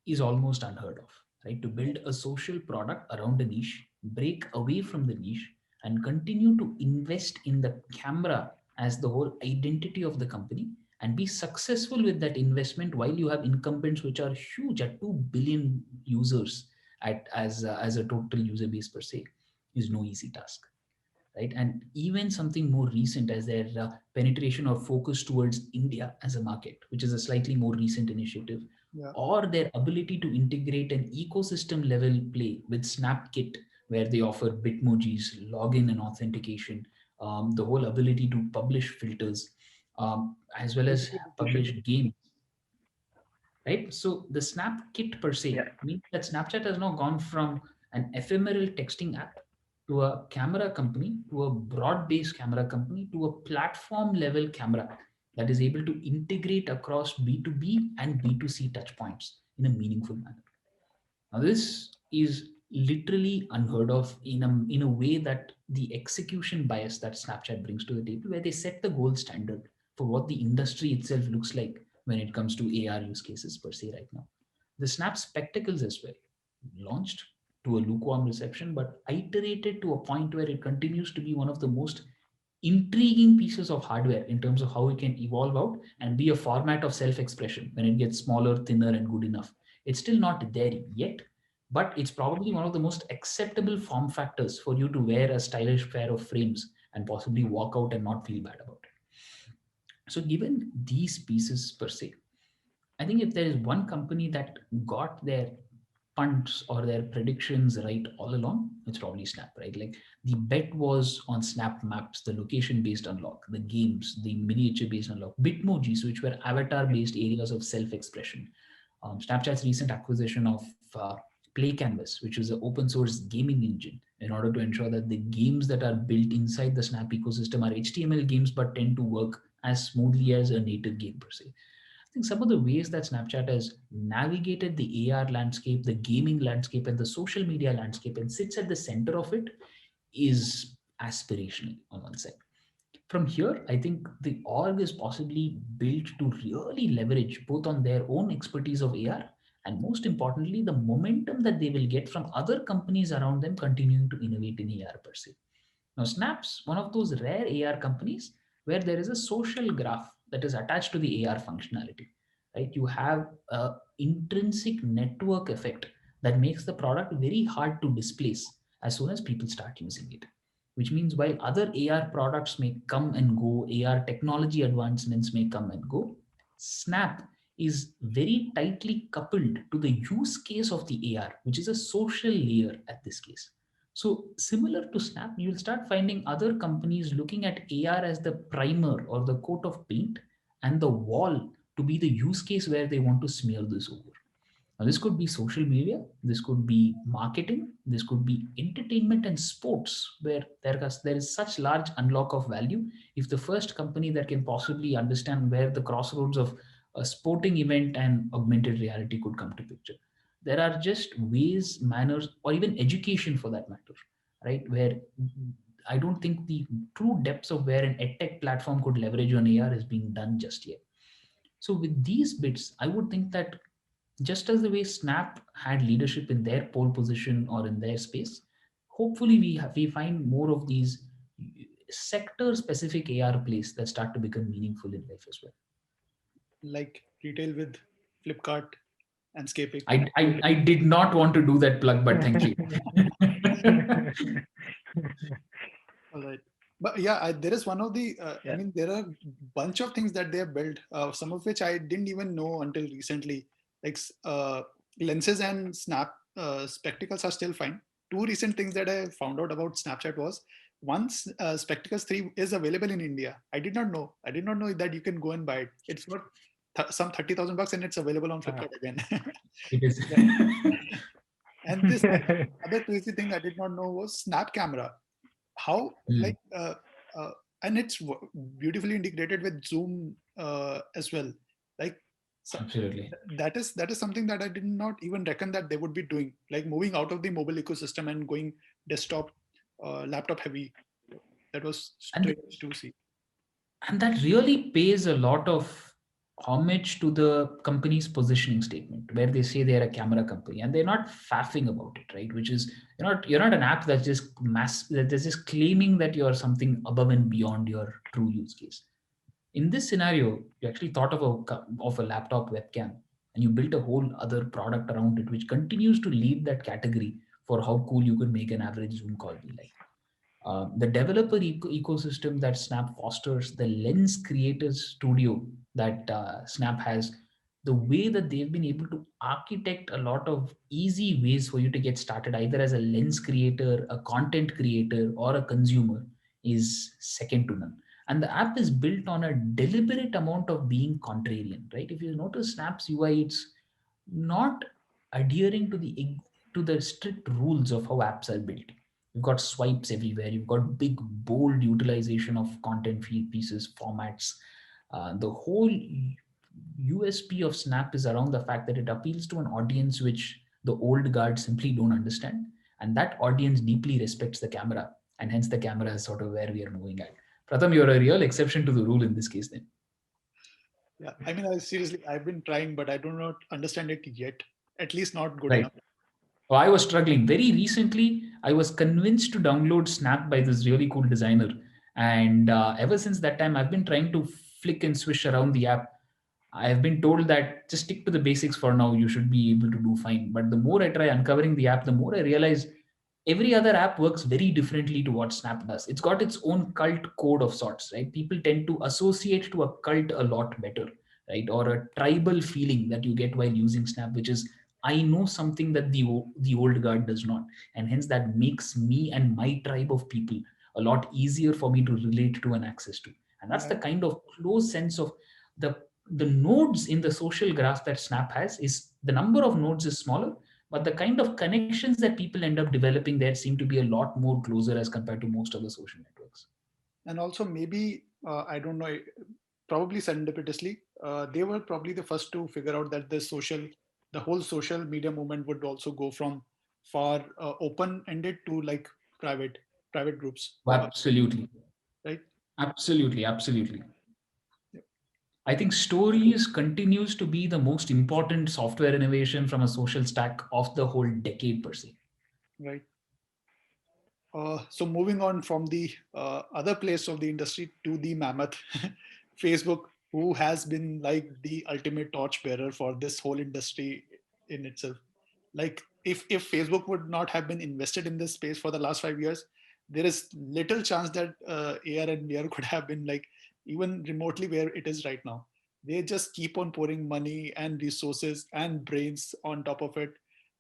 is almost unheard of, right? To build a social product around a niche, break away from the niche, and continue to invest in the camera as the whole identity of the company, and be successful with that investment while you have incumbents which are huge at 2 billion users as a total user base per se, is no easy task. right? And even something more recent as their penetration or focus towards India as a market, which is a slightly more recent initiative, Yeah. or their ability to integrate an ecosystem level play with SnapKit, where they offer Bitmojis, login and authentication, the whole ability to publish filters, as well as Basically, publish games, right? So the SnapKit per Yeah. se means that Snapchat has now gone from an ephemeral texting app to a camera company, to a broad-based camera company, to a platform-level camera that is able to integrate across B2B and B2C touchpoints in a meaningful manner. Now, this is literally unheard of in a way that the execution bias that Snapchat brings to the table, where they set the gold standard for what the industry itself looks like when it comes to AR use cases per se right now. The Snap Spectacles as well launched to a lukewarm reception, but iterated to a point where it continues to be one of the most intriguing pieces of hardware in terms of how it can evolve out and be a format of self-expression when it gets smaller, thinner, and good enough. It's still not there yet, but it's probably one of the most acceptable form factors for you to wear a stylish pair of frames and possibly walk out and not feel bad about it. So given these pieces per se, I think if there is one company that got their punts or their predictions right all along, it's probably Snap, right? Like the bet was on Snap Maps, the location based unlock, the games, the miniature based unlock, Bitmojis, which were avatar based areas of self expression. Snapchat's recent acquisition of Play Canvas, which is an open source gaming engine, in order to ensure that the games that are built inside the Snap ecosystem are HTML games but tend to work as smoothly as a native game per se. I think some of the ways that Snapchat has navigated the AR landscape, the gaming landscape, and the social media landscape and sits at the center of it is aspirational on one side. From here, I think the org is possibly built to really leverage both on their own expertise of AR and most importantly, the momentum that they will get from other companies around them continuing to innovate in AR per se. Now, Snap's one of those rare AR companies where there is a social graph that is attached to the AR functionality, right? You have a intrinsic network effect that makes the product very hard to displace as soon as people start using it. Which means while other AR products may come and go, AR technology advancements may come and go, Snap is very tightly coupled to the use case of the AR, which is a social layer at this case. So similar to Snap, you'll start finding other companies looking at AR as the primer or the coat of paint and the wall to be the use case where they want to smear this over. Now, this could be social media, this could be marketing, this could be entertainment and sports, where there is such large unlock of value. If the first company that can possibly understand where the crossroads of a sporting event and augmented reality could come to picture, there are just ways, manners, or even education for that matter, right? Where I don't think the true depths of where an edtech platform could leverage on AR is being done just yet. So with these bits, I would think that just as the way Snap had leadership in their pole position or in their space, hopefully we find more of these sector specific AR plays that start to become meaningful in life as well. Like retail with Flipkart and Scapic. I did not want to do that plug, but thank you. All right. But yeah, there is one of the, I Yeah. mean, there are a bunch of things that they have built, some of which I didn't even know until recently. Like lenses and Snap spectacles are still fine. Two recent things that I found out about Snapchat was once Spectacles 3 is available in India. I did not know. I did not know that you can go and buy it. It's got some 30,000 bucks and it's available on Flipkart again. It is. And this other crazy thing I did not know was Snap camera. How like and it's beautifully integrated with Zoom as well. Like so Absolutely. that is something that I did not even reckon that they would be doing. Like moving out of the mobile ecosystem and going desktop, laptop heavy. That was And strange to see. and that really pays a lot of homage to the company's positioning statement where they say they're a camera company and they're not faffing about it, right? Which is you're not an app that's just that's just claiming that you're something above and beyond your true use case. In this scenario, you actually thought of a laptop webcam and you built a whole other product around it which continues to lead that category for how cool you could make an average Zoom call be like. The developer ecosystem that Snap fosters, the Lens Creators Studio that Snap has, the way that they've been able to architect a lot of easy ways for you to get started, either as a lens creator, a content creator, or a consumer, is second to none. And the app is built on a deliberate amount of being contrarian, right? If you notice Snap's UI, it's not adhering to the strict rules of how apps are built. You've got swipes everywhere. You've got big, bold utilization of content feed pieces, formats. The whole USP of Snap is around the fact that it appeals to an audience which the old guard simply don't understand. And that audience deeply respects the camera. And hence the camera is sort of where we are moving at. Pratham, you're a real exception to the rule in this case then. Yeah, I mean, seriously, I've been trying, but I do not understand it yet. At least not good Right. enough. Oh, I was struggling. Very recently, I was convinced to download Snap by this really cool designer. And ever since that time, I've been trying to flick and swish around the app. I have been told that just stick to the basics for now. You should be able to do fine. But the more I try uncovering the app, the more I realize every other app works very differently to what Snap does. It's got its own cult code of sorts, right? People tend to associate to a cult a lot better, right? Or a tribal feeling that you get while using Snap, which is I know something that the old guard does not, and hence that makes me and my tribe of people a lot easier for me to relate to and access to. And that's the Yeah. kind of close sense of the the nodes in the social graph that Snap has. Is the number of nodes is smaller, but the kind of connections that people end up developing there seem to be a lot more closer as compared to most other social networks. And also maybe, I don't know, probably serendipitously, they were probably the first to figure out that the whole social media movement would also go from far open-ended to like private, private groups, Absolutely, right? absolutely, absolutely. Yeah. I think stories continues to be the most important software innovation from a social stack of the whole decade per se. Right. So moving on from the other place of the industry to the mammoth, Facebook, who has been like the ultimate torchbearer for this whole industry in itself. Like if Facebook would not have been invested in this space for the last 5 years, there is little chance that AR and VR could have been like even remotely where it is right now. They just keep on pouring money and resources and brains on top of it.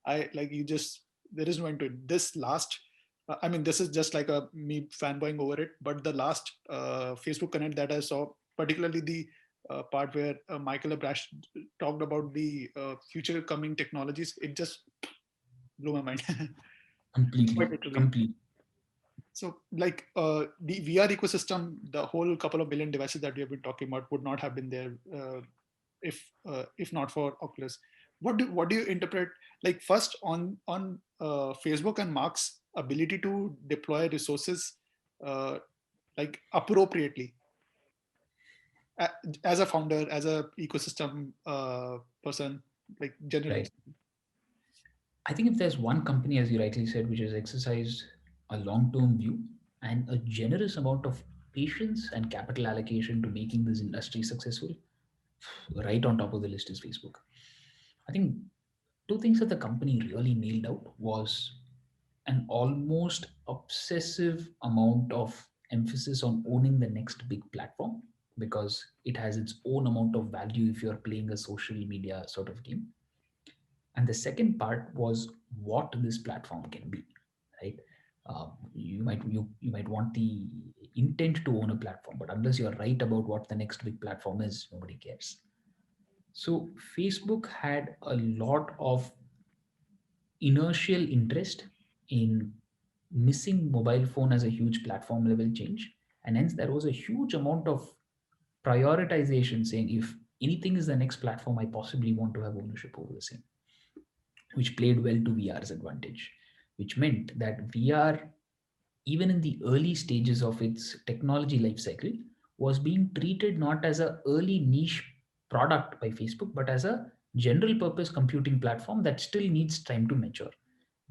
I like you just there is no end to it. This last I mean, this is just like a me fanboying over it. But the last Facebook Connect that I saw, particularly the part where Michael Abrash talked about the future coming technologies, it just blew my mind. Completely, Quite literally. complete. So, like the VR ecosystem, the whole couple of billion devices that we have been talking about would not have been there if not for Oculus. What do you interpret like first on Facebook and Mark's ability to deploy resources uh, like appropriately as a founder, as a ecosystem person, like generally. Right. I think if there's one company, as you rightly said, which has exercised a long-term view and a generous amount of patience and capital allocation to making this industry successful, right on top of the list is Facebook. I think two things that the company really nailed out was an almost obsessive amount of emphasis on owning the next big platform because it has its own amount of value if you're playing a social media sort of game. And the second part was what this platform can be, right? You might want the intent to own a platform, but unless you're right about what the next big platform is, nobody cares. So Facebook had a lot of inertial interest in missing mobile phone as a huge platform level change, and hence there was a huge amount of prioritization saying if anything is the next platform, I possibly want to have ownership over the same, which played well to VR's advantage, which meant that VR, even in the early stages of its technology life cycle, was being treated not as a early niche product by Facebook, but as a general purpose computing platform that still needs time to mature.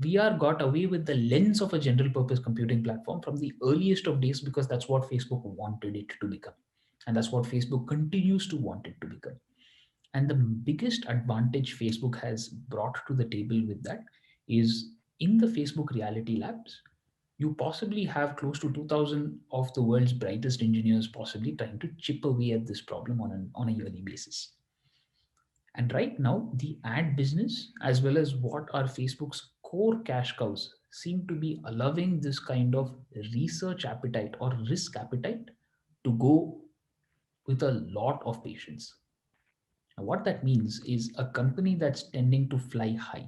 VR got away with the lens of a general purpose computing platform from the earliest of days because that's what Facebook wanted it to become. And that's what Facebook continues to want it to become. And the biggest advantage Facebook has brought to the table with that is in the Facebook Reality Labs. you possibly have close to 2,000 of the world's brightest engineers possibly trying to chip away at this problem on a yearly basis. And right now, the ad business, as well as what are Facebook's core cash cows, seem to be allowing this kind of research appetite or risk appetite to go with a lot of patience. Now, what that means is a company that's tending to fly high,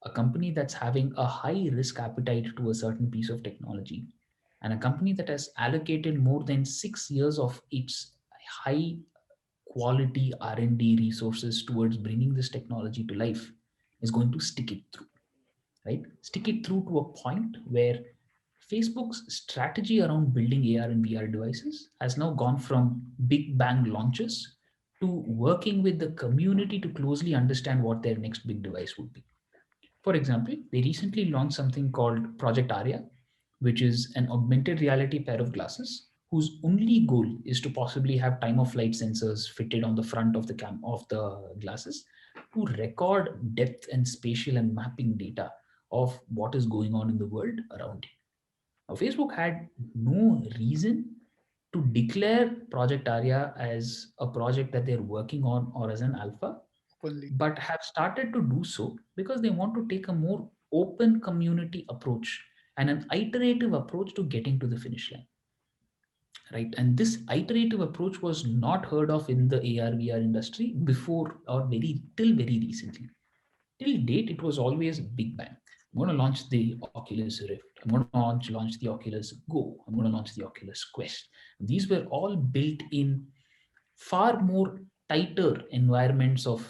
a company that's having a high risk appetite to a certain piece of technology, and a company that has allocated more than 6 years of its high quality R&D resources towards bringing this technology to life is going to stick it through, right? Stick it through to a point where Facebook's strategy around building AR and VR devices has now gone from big bang launches to working with the community to closely understand what their next big device would be. For example, they recently launched something called Project Arya, which is an augmented reality pair of glasses whose only goal is to possibly have time of flight sensors fitted on the front of the glasses to record depth and spatial and mapping data of what is going on in the world around you. Now, Facebook had no reason to declare Project Arya as a project that they're working on or as an alpha, Openly. but have started to do so because they want to take a more open community approach and an iterative approach to getting to the finish line, right? And this iterative approach was not heard of in the AR/VR industry before or very recently. Till date, it was always big bang. I'm going to launch the Oculus Rift. I'm going to launch the Oculus Go. I'm going to launch the Oculus Quest. These were all built in far more tighter environments of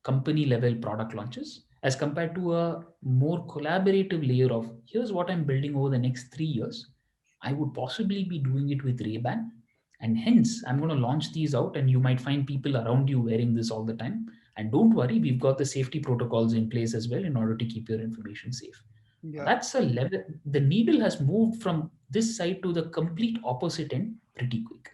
company level product launches as compared to a more collaborative layer of here's what I'm building over the next 3 years. I would possibly be doing it with Ray-Ban, and hence I'm going to launch these out, and you might find people around you wearing this all the time. And don't worry, we've got the safety protocols in place as well in order to keep your information safe. Yeah. That's a level. The needle has moved from this side to the complete opposite end pretty quick.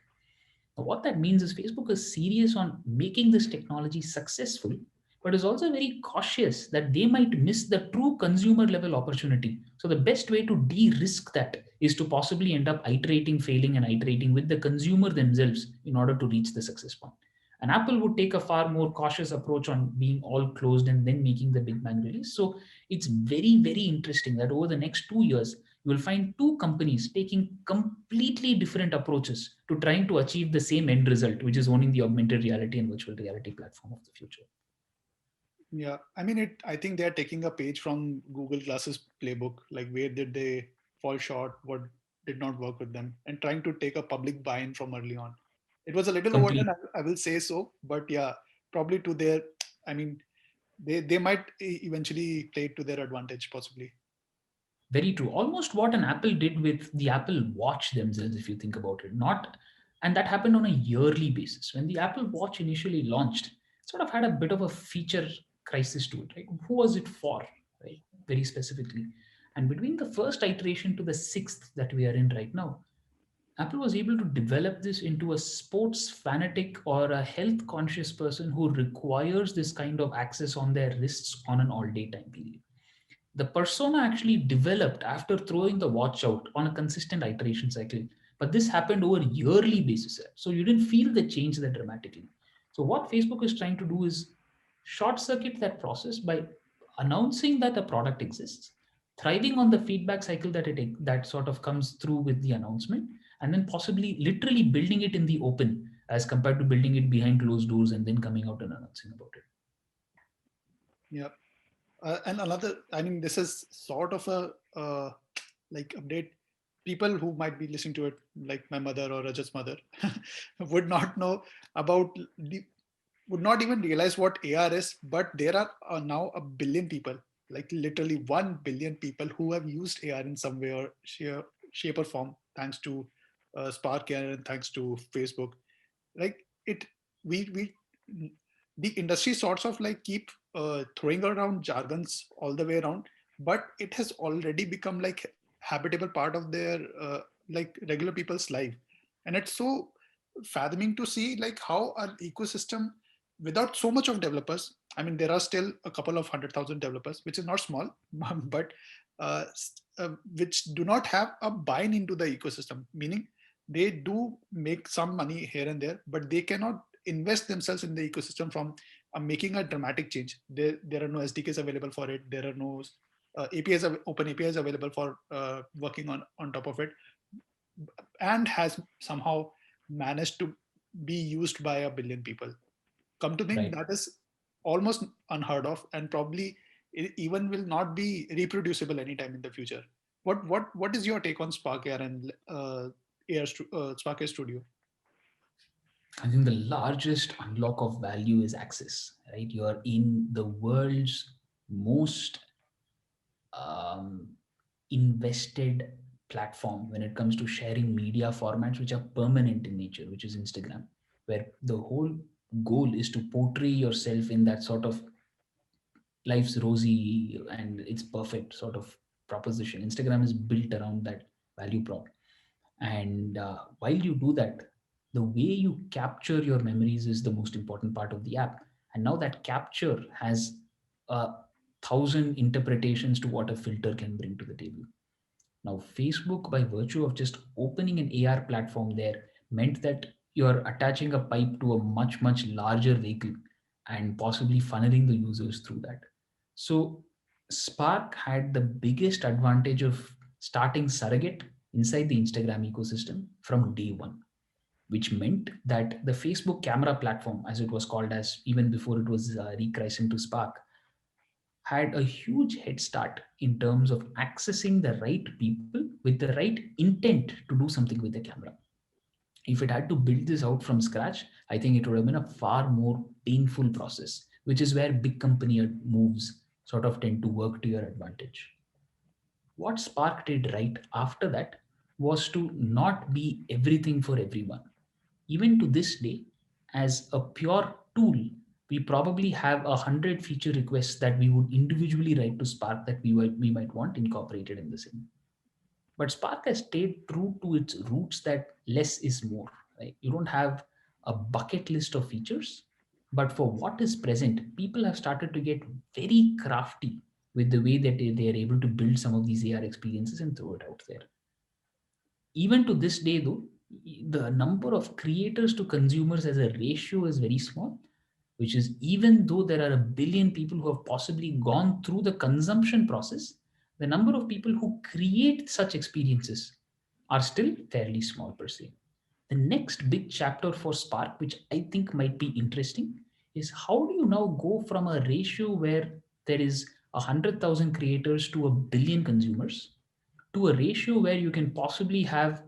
Now, what that means is Facebook is serious on making this technology successful, but is also very cautious that they might miss the true consumer level opportunity. So the best way to de-risk that is to possibly end up iterating, failing, and iterating with the consumer themselves in order to reach the success point. And Apple would take a far more cautious approach on being all closed and then making the big bang release. So it's very interesting that over the next 2 years, you will find two companies taking completely different approaches to trying to achieve the same end result, which is owning the augmented reality and virtual reality platform of the future. Yeah, I mean, I think they're taking a page from Google Glasses playbook. Like, where did they fall short? What did not work with them? And trying to take a public buy-in from early on. It was a little overdone, Complete. I will say so. But yeah, probably to their, I mean, they might eventually play it to their advantage, possibly. Very true. Almost what an Apple did with the Apple Watch themselves, if you think about it. Not, and that happened on a yearly basis. When the Apple Watch initially launched, it sort of had a bit of a feature crisis to it, right? Who was it for, right? Very specifically. And between the first iteration to the sixth that we are in right now, Apple was able to develop this into a sports fanatic or a health conscious person who requires this kind of access on their wrists on an all day time period. The persona actually developed after throwing the watch out on a consistent iteration cycle, but this happened over a yearly basis, so you didn't feel the change that dramatically. So what Facebook is trying to do is short circuit that process by announcing that a product exists, thriving on the feedback cycle that sort of comes through with the announcement, and then possibly literally building it in the open as compared to building it behind closed doors and then coming out and announcing about it. Yeah. And another, I mean, this is sort of a like update. People who might be listening to it, like my mother or Rajat's mother, would not know about would not even realize what AR is. But there are now a billion people, like literally 1 billion people, who have used AR in some way or shape or form, thanks to Spark AR and thanks to Facebook. Like it, we the industry sorts of like keep throwing around jargons all the way around, but it has already become like habitable part of their like regular people's life. And it's so fathoming to see like how our ecosystem, without so much of developers, I mean, there are still a couple of 100,000 developers, which is not small, but which do not have a buy-in into the ecosystem, meaning they do make some money here and there, but they cannot invest themselves in the ecosystem from making a dramatic change. There are no SDKs available for it. There are no open APIs available for working on top of it, and has somehow managed to be used by a billion people. Come to think, Right. that is almost unheard of, and probably even will not be reproducible anytime in the future. What is your take on Spark Air and Spark Air Studio? I think the largest unlock of value is access, right? You are in the world's most um, invested platform when it comes to sharing media formats which are permanent in nature, which is Instagram, where the whole goal is to portray yourself in that sort of life's rosy and it's perfect sort of proposition. Instagram is built around that value prop. And while you do that, the way you capture your memories is the most important part of the app. And now that capture has 1,000 interpretations to what a filter can bring to the table. Now, Facebook, by virtue of just opening an AR platform there, meant that you're attaching a pipe to a much, much larger vehicle and possibly funneling the users through that. So, Spark had the biggest advantage of starting surrogate inside the Instagram ecosystem from day one, which meant that the Facebook camera platform, as it was called as even before it was rechristened to Spark, had a huge head start in terms of accessing the right people with the right intent to do something with the camera. If it had to build this out from scratch, I think it would have been a far more painful process, which is where big company moves sort of tend to work to your advantage. What Spark did right after that was to not be everything for everyone. Even to this day, as a pure tool, we probably have 100 feature requests that we would individually write to Spark that we might want incorporated in the same. But Spark has stayed true to its roots that less is more. Right? You don't have a bucket list of features, but for what is present, people have started to get very crafty with the way that they are able to build some of these AR experiences and throw it out there. Even to this day, though, the number of creators to consumers as a ratio is very small, which is even though there are a billion people who have possibly gone through the consumption process, the number of people who create such experiences are still fairly small per se. The next big chapter for Spark, which I think might be interesting, is how do you now go from a ratio where there is 100,000 creators to a billion consumers to a ratio where you can possibly have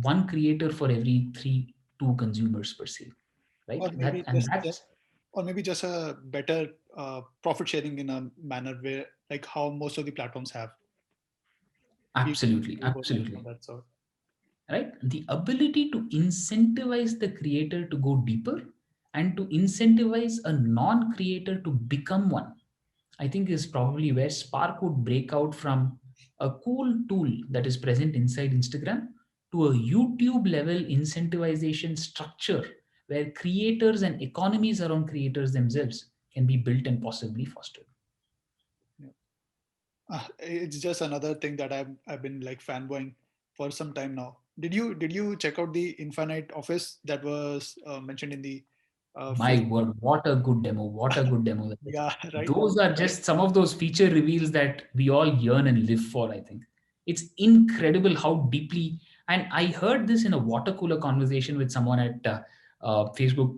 one creator for every two consumers per se, Or right? maybe That's just a better profit sharing in a manner where, like how most of the platforms have. People absolutely, do work absolutely on that sort. right. The ability to incentivize the creator to go deeper and to incentivize a non-creator to become one, I think is probably where Spark would break out from a cool tool that is present inside Instagram to a YouTube level incentivization structure where creators and economies around creators themselves can be built and possibly fostered. Yeah. It's just another thing that I've been like fanboying for some time now. Did you check out the Infinite Office that was mentioned in the My Facebook? word, what a good demo! What a good demo that is. Yeah, right. Those are just some of those feature reveals that we all yearn and live for, I think. It's incredible how deeply, and I heard this in a water cooler conversation with someone at Facebook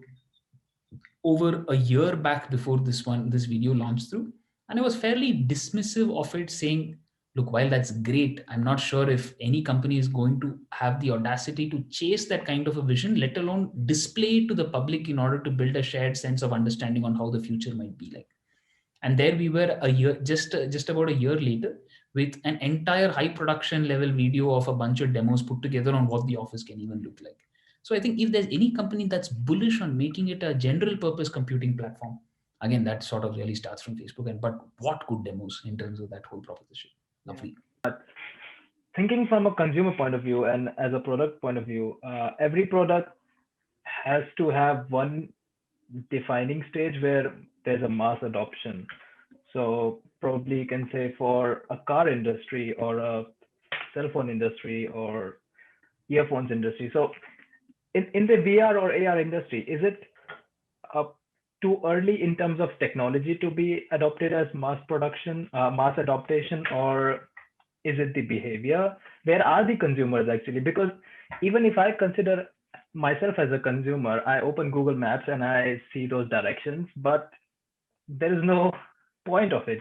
over a year back before this video launched through, and I was fairly dismissive of it, saying, look, while that's great, I'm not sure if any company is going to have the audacity to chase that kind of a vision, let alone display it to the public in order to build a shared sense of understanding on how the future might be like. And there we were a year, just about a year later, with an entire high production level video of a bunch of demos put together on what the office can even look like. So I think if there's any company that's bullish on making it a general purpose computing platform, again, that sort of really starts from Facebook. And but what good demos in terms of that whole proposition. Yeah. Lovely. Thinking from a consumer point of view and as a product point of view, every product has to have one defining stage where there's a mass adoption. So probably you can say for a car industry or a cell phone industry or earphones industry. So in the VR or AR industry, is it uh, too early in terms of technology to be adopted as mass production, mass adoption, or is it the behavior? Where are the consumers actually? Because even if I consider myself as a consumer, I open Google Maps and I see those directions, but there is no point of it.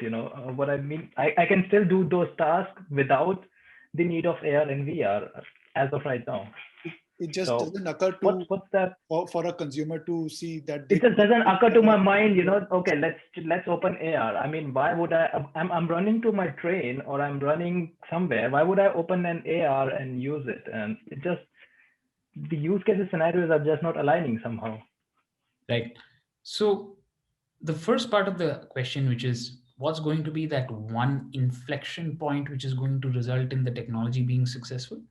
What I mean? I can still do those tasks without the need of AR and VR as of right now. It just So doesn't occur to what's that? for a consumer to see that It just doesn't occur to my mind, okay, let's open AR. I mean, why would I'm running to my train or I'm running somewhere, why would I open an AR and use it? And it just, the use cases scenarios are just not aligning somehow. Right. So the first part of the question, which is what's going to be that one inflection point which is going to result in the technology being successful?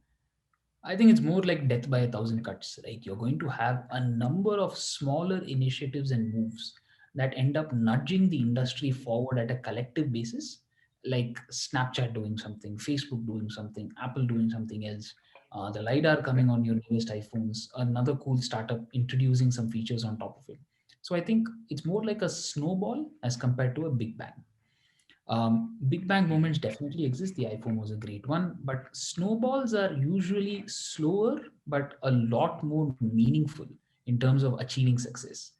I think it's more like death by a thousand cuts, right? You're going to have a number of smaller initiatives and moves that end up nudging the industry forward at a collective basis, like Snapchat doing something, Facebook doing something, Apple doing something else, the LiDAR coming on your newest iPhones, another cool startup introducing some features on top of it. So I think it's more like a snowball as compared to a big bang. Big bang moments definitely exist. The iPhone was a great one, but snowballs are usually slower, but a lot more meaningful in terms of achieving success.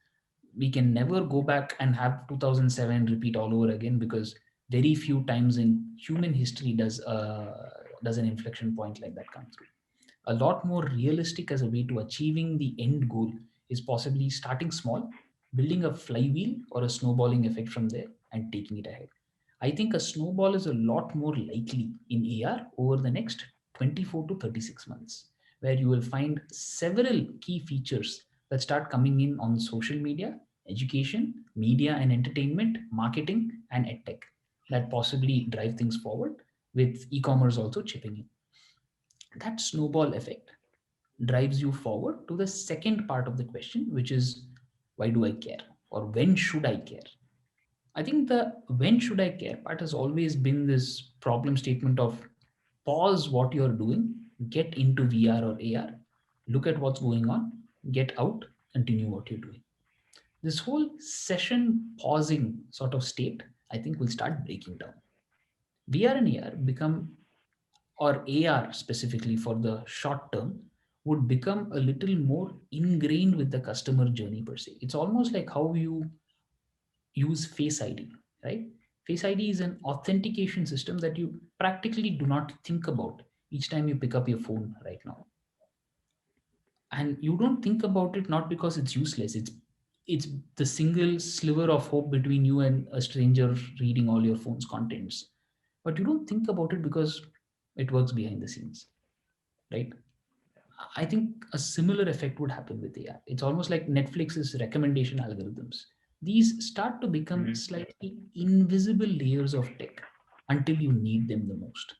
We can never go back and have 2007 repeat all over again because very few times in human history does an inflection point like that come through. A lot more realistic as a way to achieving the end goal is possibly starting small, building a flywheel or a snowballing effect from there and taking it ahead. I think a snowball is a lot more likely in AR over the next 24 to 36 months, where you will find several key features that start coming in on social media, education, media and entertainment, marketing, and edtech that possibly drive things forward, with e-commerce also chipping in. That snowball effect drives you forward to the second part of the question, which is why do I care or when should I care? I think the when should I care part has always been this problem statement of pause what you're doing, get into VR or AR, look at what's going on, get out, continue what you're doing. This whole session pausing sort of state, I think, will start breaking down. VR and AR become, or AR specifically for the short term, would become a little more ingrained with the customer journey per se. It's almost like how you use Face ID, right? Face ID is an authentication system that you practically do not think about each time you pick up your phone right now. And you don't think about it not because it's useless. It's the single sliver of hope between you and a stranger reading all your phone's contents. But you don't think about it because it works behind the scenes, right? I think a similar effect would happen with AI. It's almost like Netflix's recommendation algorithms. These start to become Mhm. slightly invisible layers of tech until you need them the most.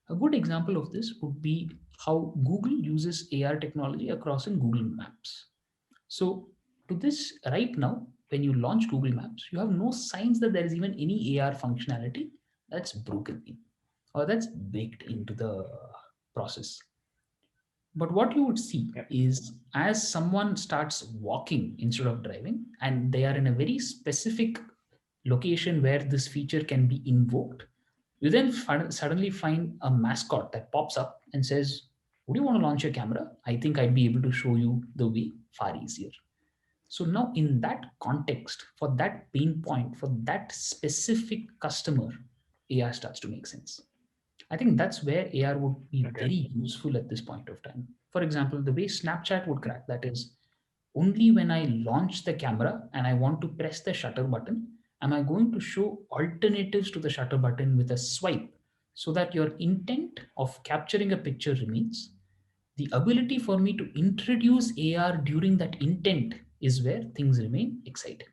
A good example of this would be how Google uses AR technology across in Google Maps. So, to this right now, when you launch Google Maps, you have no signs that there is even any AR functionality that's broken in or that's baked into the process. But what you would see Yep. is as someone starts walking instead of driving, and they are in a very specific location where this feature can be invoked, you then suddenly find a mascot that pops up and says, would you want to launch your camera? I think I'd be able to show you the way far easier. So now, in that context, for that pain point, for that specific customer, AI starts to make sense. I think that's where AR would be Okay. very useful at this point of time. For example, the way Snapchat would crack that is only when I launch the camera and I want to press the shutter button, am I going to show alternatives to the shutter button with a swipe so that your intent of capturing a picture remains. The ability for me to introduce AR during that intent is where things remain exciting.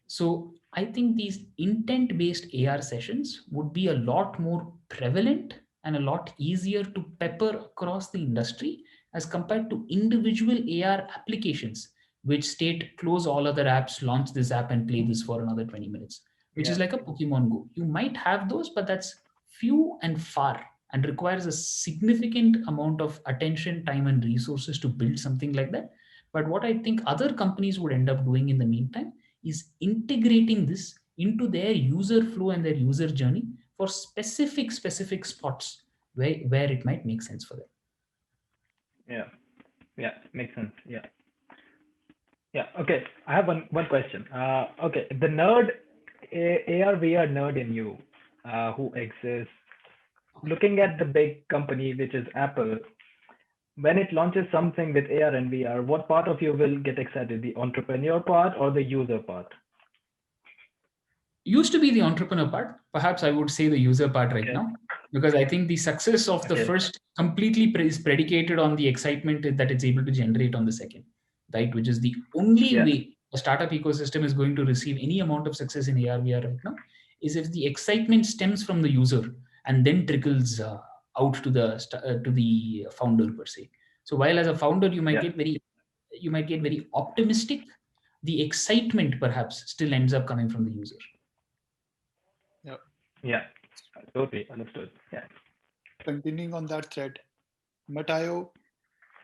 So I think these intent based AR sessions would be a lot more prevalent and a lot easier to pepper across the industry as compared to individual AR applications, which state close all other apps, launch this app, and play this for another 20 minutes. which is like a Pokemon Go. You might have those, but that's few and far and requires a significant amount of attention, time, and resources to build something like that. But what I think other companies would end up doing in the meantime is integrating this into their user flow and their user journey for specific spots where it might make sense for them. Yeah, makes sense. Yeah. Okay, I have one question. Okay, the nerd, AR VR nerd in you, who exists, looking at the big company which is Apple, when it launches something with AR and VR, what part of you will get excited? The entrepreneur part or the user part? Used to be the entrepreneur part. Perhaps I would say the user part right Okay. now, because I think the success of the Okay. first completely is predicated on the excitement that it's able to generate on the second, right? Which is the only way a startup ecosystem is going to receive any amount of success in AR VR right now, is if the excitement stems from the user and then trickles out to the founder per se. So while as a founder you might get very optimistic, the excitement perhaps still ends up coming from the user. Yeah, totally understood. Yeah. Continuing on that thread, Matayo,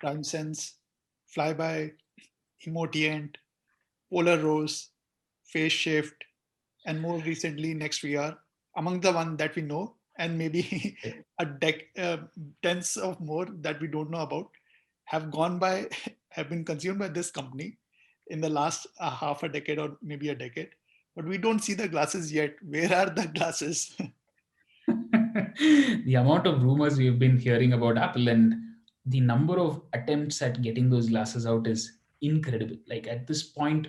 PrimeSense, Flyby, Emotient, Polar Rose, Phase Shift, and more recently Next VR, among the one that we know, and maybe tens of more that we don't know about, have been consumed by this company in the last half a decade or maybe a decade. But we don't see the glasses yet. Where are the glasses? The amount of rumors we've been hearing about Apple and the number of attempts at getting those glasses out is incredible. Like at this point,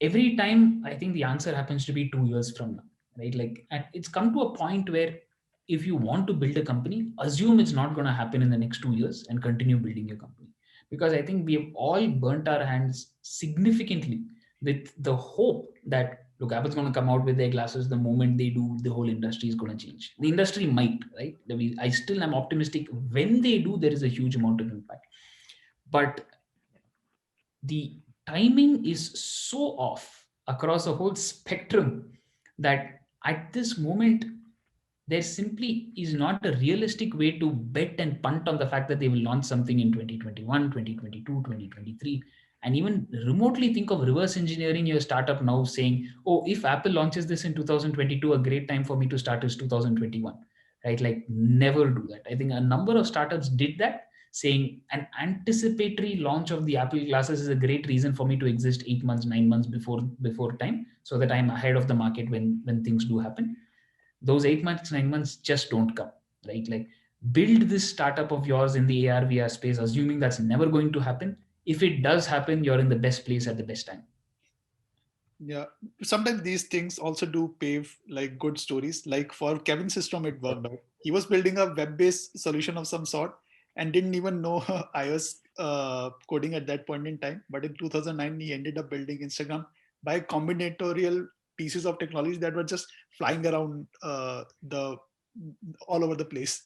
every time I think the answer happens to be 2 years from now, right? Like it's come to a point where if you want to build a company, assume it's not going to happen in the next 2 years and continue building your company. Because I think we have all burnt our hands significantly with the hope that look, Apple's going to come out with their glasses. The moment they do, the whole industry is going to change. The industry might, right? I still am optimistic. When they do, there is a huge amount of impact. But the timing is so off across a whole spectrum that at this moment, there simply is not a realistic way to bet and punt on the fact that they will launch something in 2021, 2022, 2023, and even remotely think of reverse engineering your startup now saying, oh, if Apple launches this in 2022, a great time for me to start is 2021, right? Like never do that. I think a number of startups did that, saying an anticipatory launch of the Apple glasses is a great reason for me to exist 8 months, 9 months before time, so that I'm ahead of the market when things do happen. Those 8 months, 9 months just don't come, right? Like build this startup of yours in the AR VR space, assuming that's never going to happen. If it does happen, you're in the best place at the best time. Yeah, sometimes these things also do pave like good stories. Like for Kevin's system, it worked out. He was building a web-based solution of some sort and didn't even know iOS coding at that point in time. But in 2009, he ended up building Instagram by combinatorial pieces of technology that were just flying around all over the place.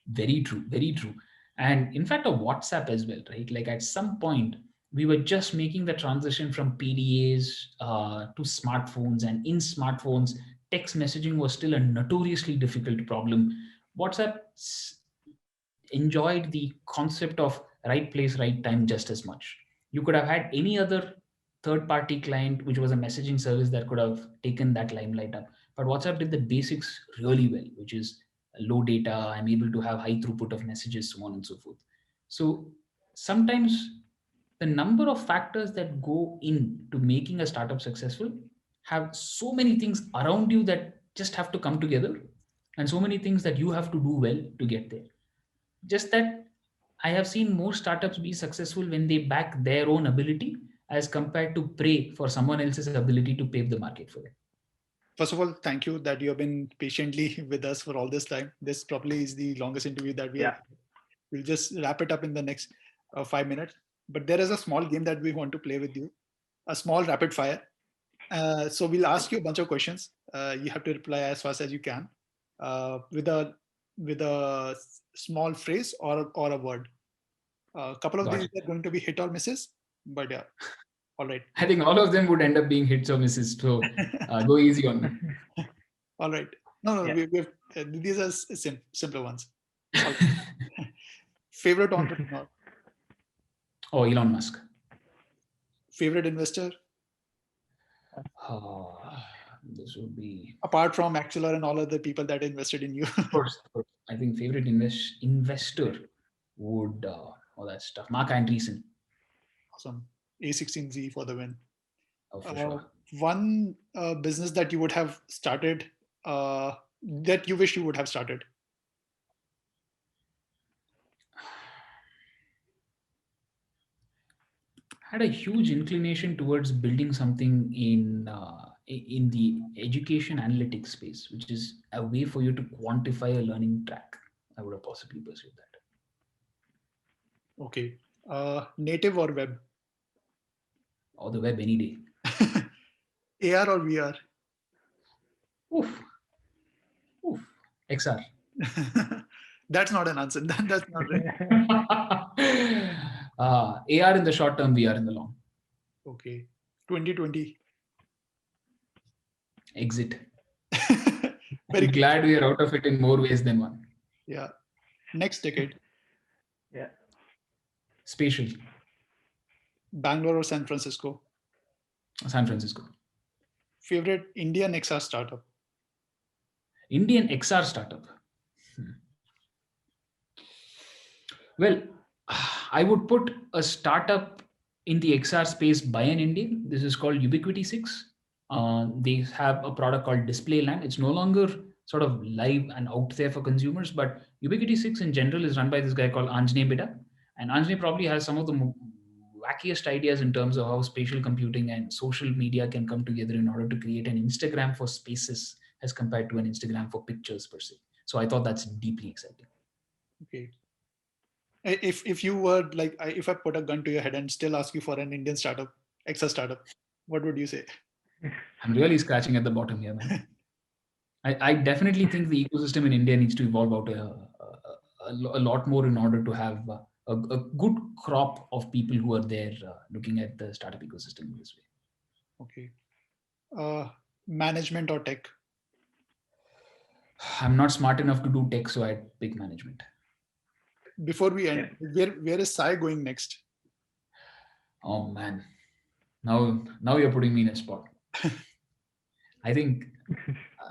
Very true, very true. And in fact, a WhatsApp as well, right? Like at some point, we were just making the transition from PDAs to smartphones, and in smartphones, text messaging was still a notoriously difficult problem. WhatsApp enjoyed the concept of right place, right time just as much. You could have had any other third party client, which was a messaging service that could have taken that limelight up. But WhatsApp did the basics really well, which is low data, I'm able to have high throughput of messages, so on and so forth. So sometimes the number of factors that go into making a startup successful have so many things around you that just have to come together, and so many things that you have to do well to get there. Just that I have seen more startups be successful when they back their own ability as compared to pray for someone else's ability to pave the market for them. First of all, thank you that you have been patiently with us for all this time. This probably is the longest interview that we have. We'll just wrap it up in the next 5 minutes. But there is a small game that we want to play with you, a small rapid fire. So we'll ask you a bunch of questions. You have to reply as fast as you can with a small phrase or a word. A couple of these are going to be hit or misses, but yeah. All right. I think all of them would end up being hits or misses. So go easy on me. All right. No, Yeah. these are simpler ones. All right. Favorite entrepreneur? Oh, Elon Musk. Favorite investor? Oh, this would be, Apart from Axelar and all other people that invested in you. of course. I think favorite investor would, that's tough. Mark Andreessen. Awesome. A16Z for the win. Oh, for sure. One business that you would have started that you wish you would have started? Had a huge inclination towards building something in the education analytics space, which is a way for you to quantify a learning track. I would have possibly pursued that. Okay. Native or web? Or the web any day. AR or VR? Oof. XR. That's not an answer. That's not right. AR in the short term, VR in the long. Okay. 2020. Exit. Very glad we are out of it in more ways than one. Yeah. Next decade. Yeah. Spatial. Bangalore or San Francisco? San Francisco. Favorite Indian XR startup? Indian XR startup. Well, I would put a startup in the XR space by an Indian. This is called Ubiquity 6. They have a product called Displayland. It's no longer sort of live and out there for consumers, but Ubiquity 6 in general is run by this guy called Anjane Bida. And Anjane probably has some of the wackiest ideas in terms of how spatial computing and social media can come together in order to create an Instagram for spaces as compared to an Instagram for pictures per se. So I thought that's deeply exciting. Okay. If you were like, if I put a gun to your head and still ask you for an Indian startup, XR startup, what would you say? I'm really scratching at the bottom here, man. I definitely think the ecosystem in India needs to evolve out a lot more in order to have a good crop of people who are there looking at the startup ecosystem in this way. Okay. Management or tech? I'm not smart enough to do tech, so I'd pick management. Before we end, where is Sai going next? Oh man, now you're putting me in a spot. I think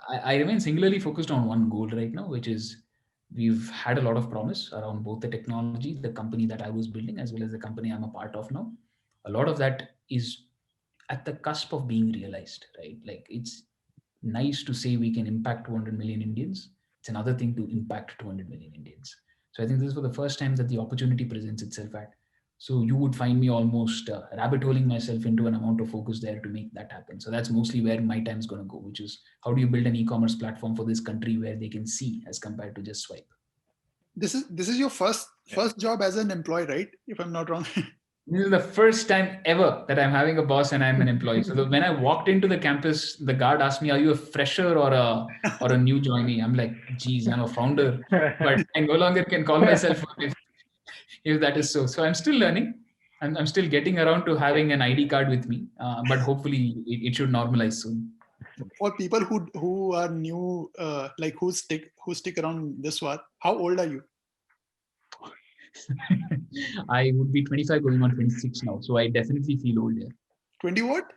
I remain singularly focused on one goal right now, which is we've had a lot of promise around both the technology, the company that I was building, as well as the company I'm a part of now. A lot of that is at the cusp of being realized, right? Like it's nice to say we can impact 200 million Indians. It's another thing to impact 200 million Indians. So I think this is for the first time that the opportunity presents itself at. So you would find me almost rabbit holing myself into an amount of focus there to make that happen. So that's mostly where my time is going to go, which is how do you build an e-commerce platform for this country where they can see as compared to just swipe. This is your first job as an employee, right? If I'm not wrong. This is the first time ever that I'm having a boss and I'm an employee. So when I walked into the campus, the guard asked me, "Are you a fresher or a new joinee?" I'm like, "Geez, I'm a founder, but I no longer can call myself if that is so." So I'm still learning. I'm still getting around to having an ID card with me, but hopefully it should normalize soon. For people who are new, like who stick around this far, how old are you? I would be 25 going on 26 now. So I definitely feel old there. 20 what?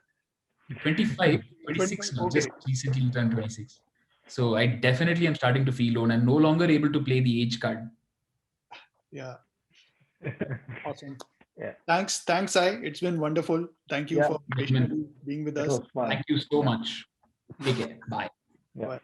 25, 26 now, okay. just recently turned 26. So I definitely am starting to feel old. I'm no longer able to play the age card. Yeah. Awesome. Yeah. Thanks, Sai. It's been wonderful. Thank you for patiently being with us. It was fun. Thank you so much. Take care. Bye. Yeah. Bye.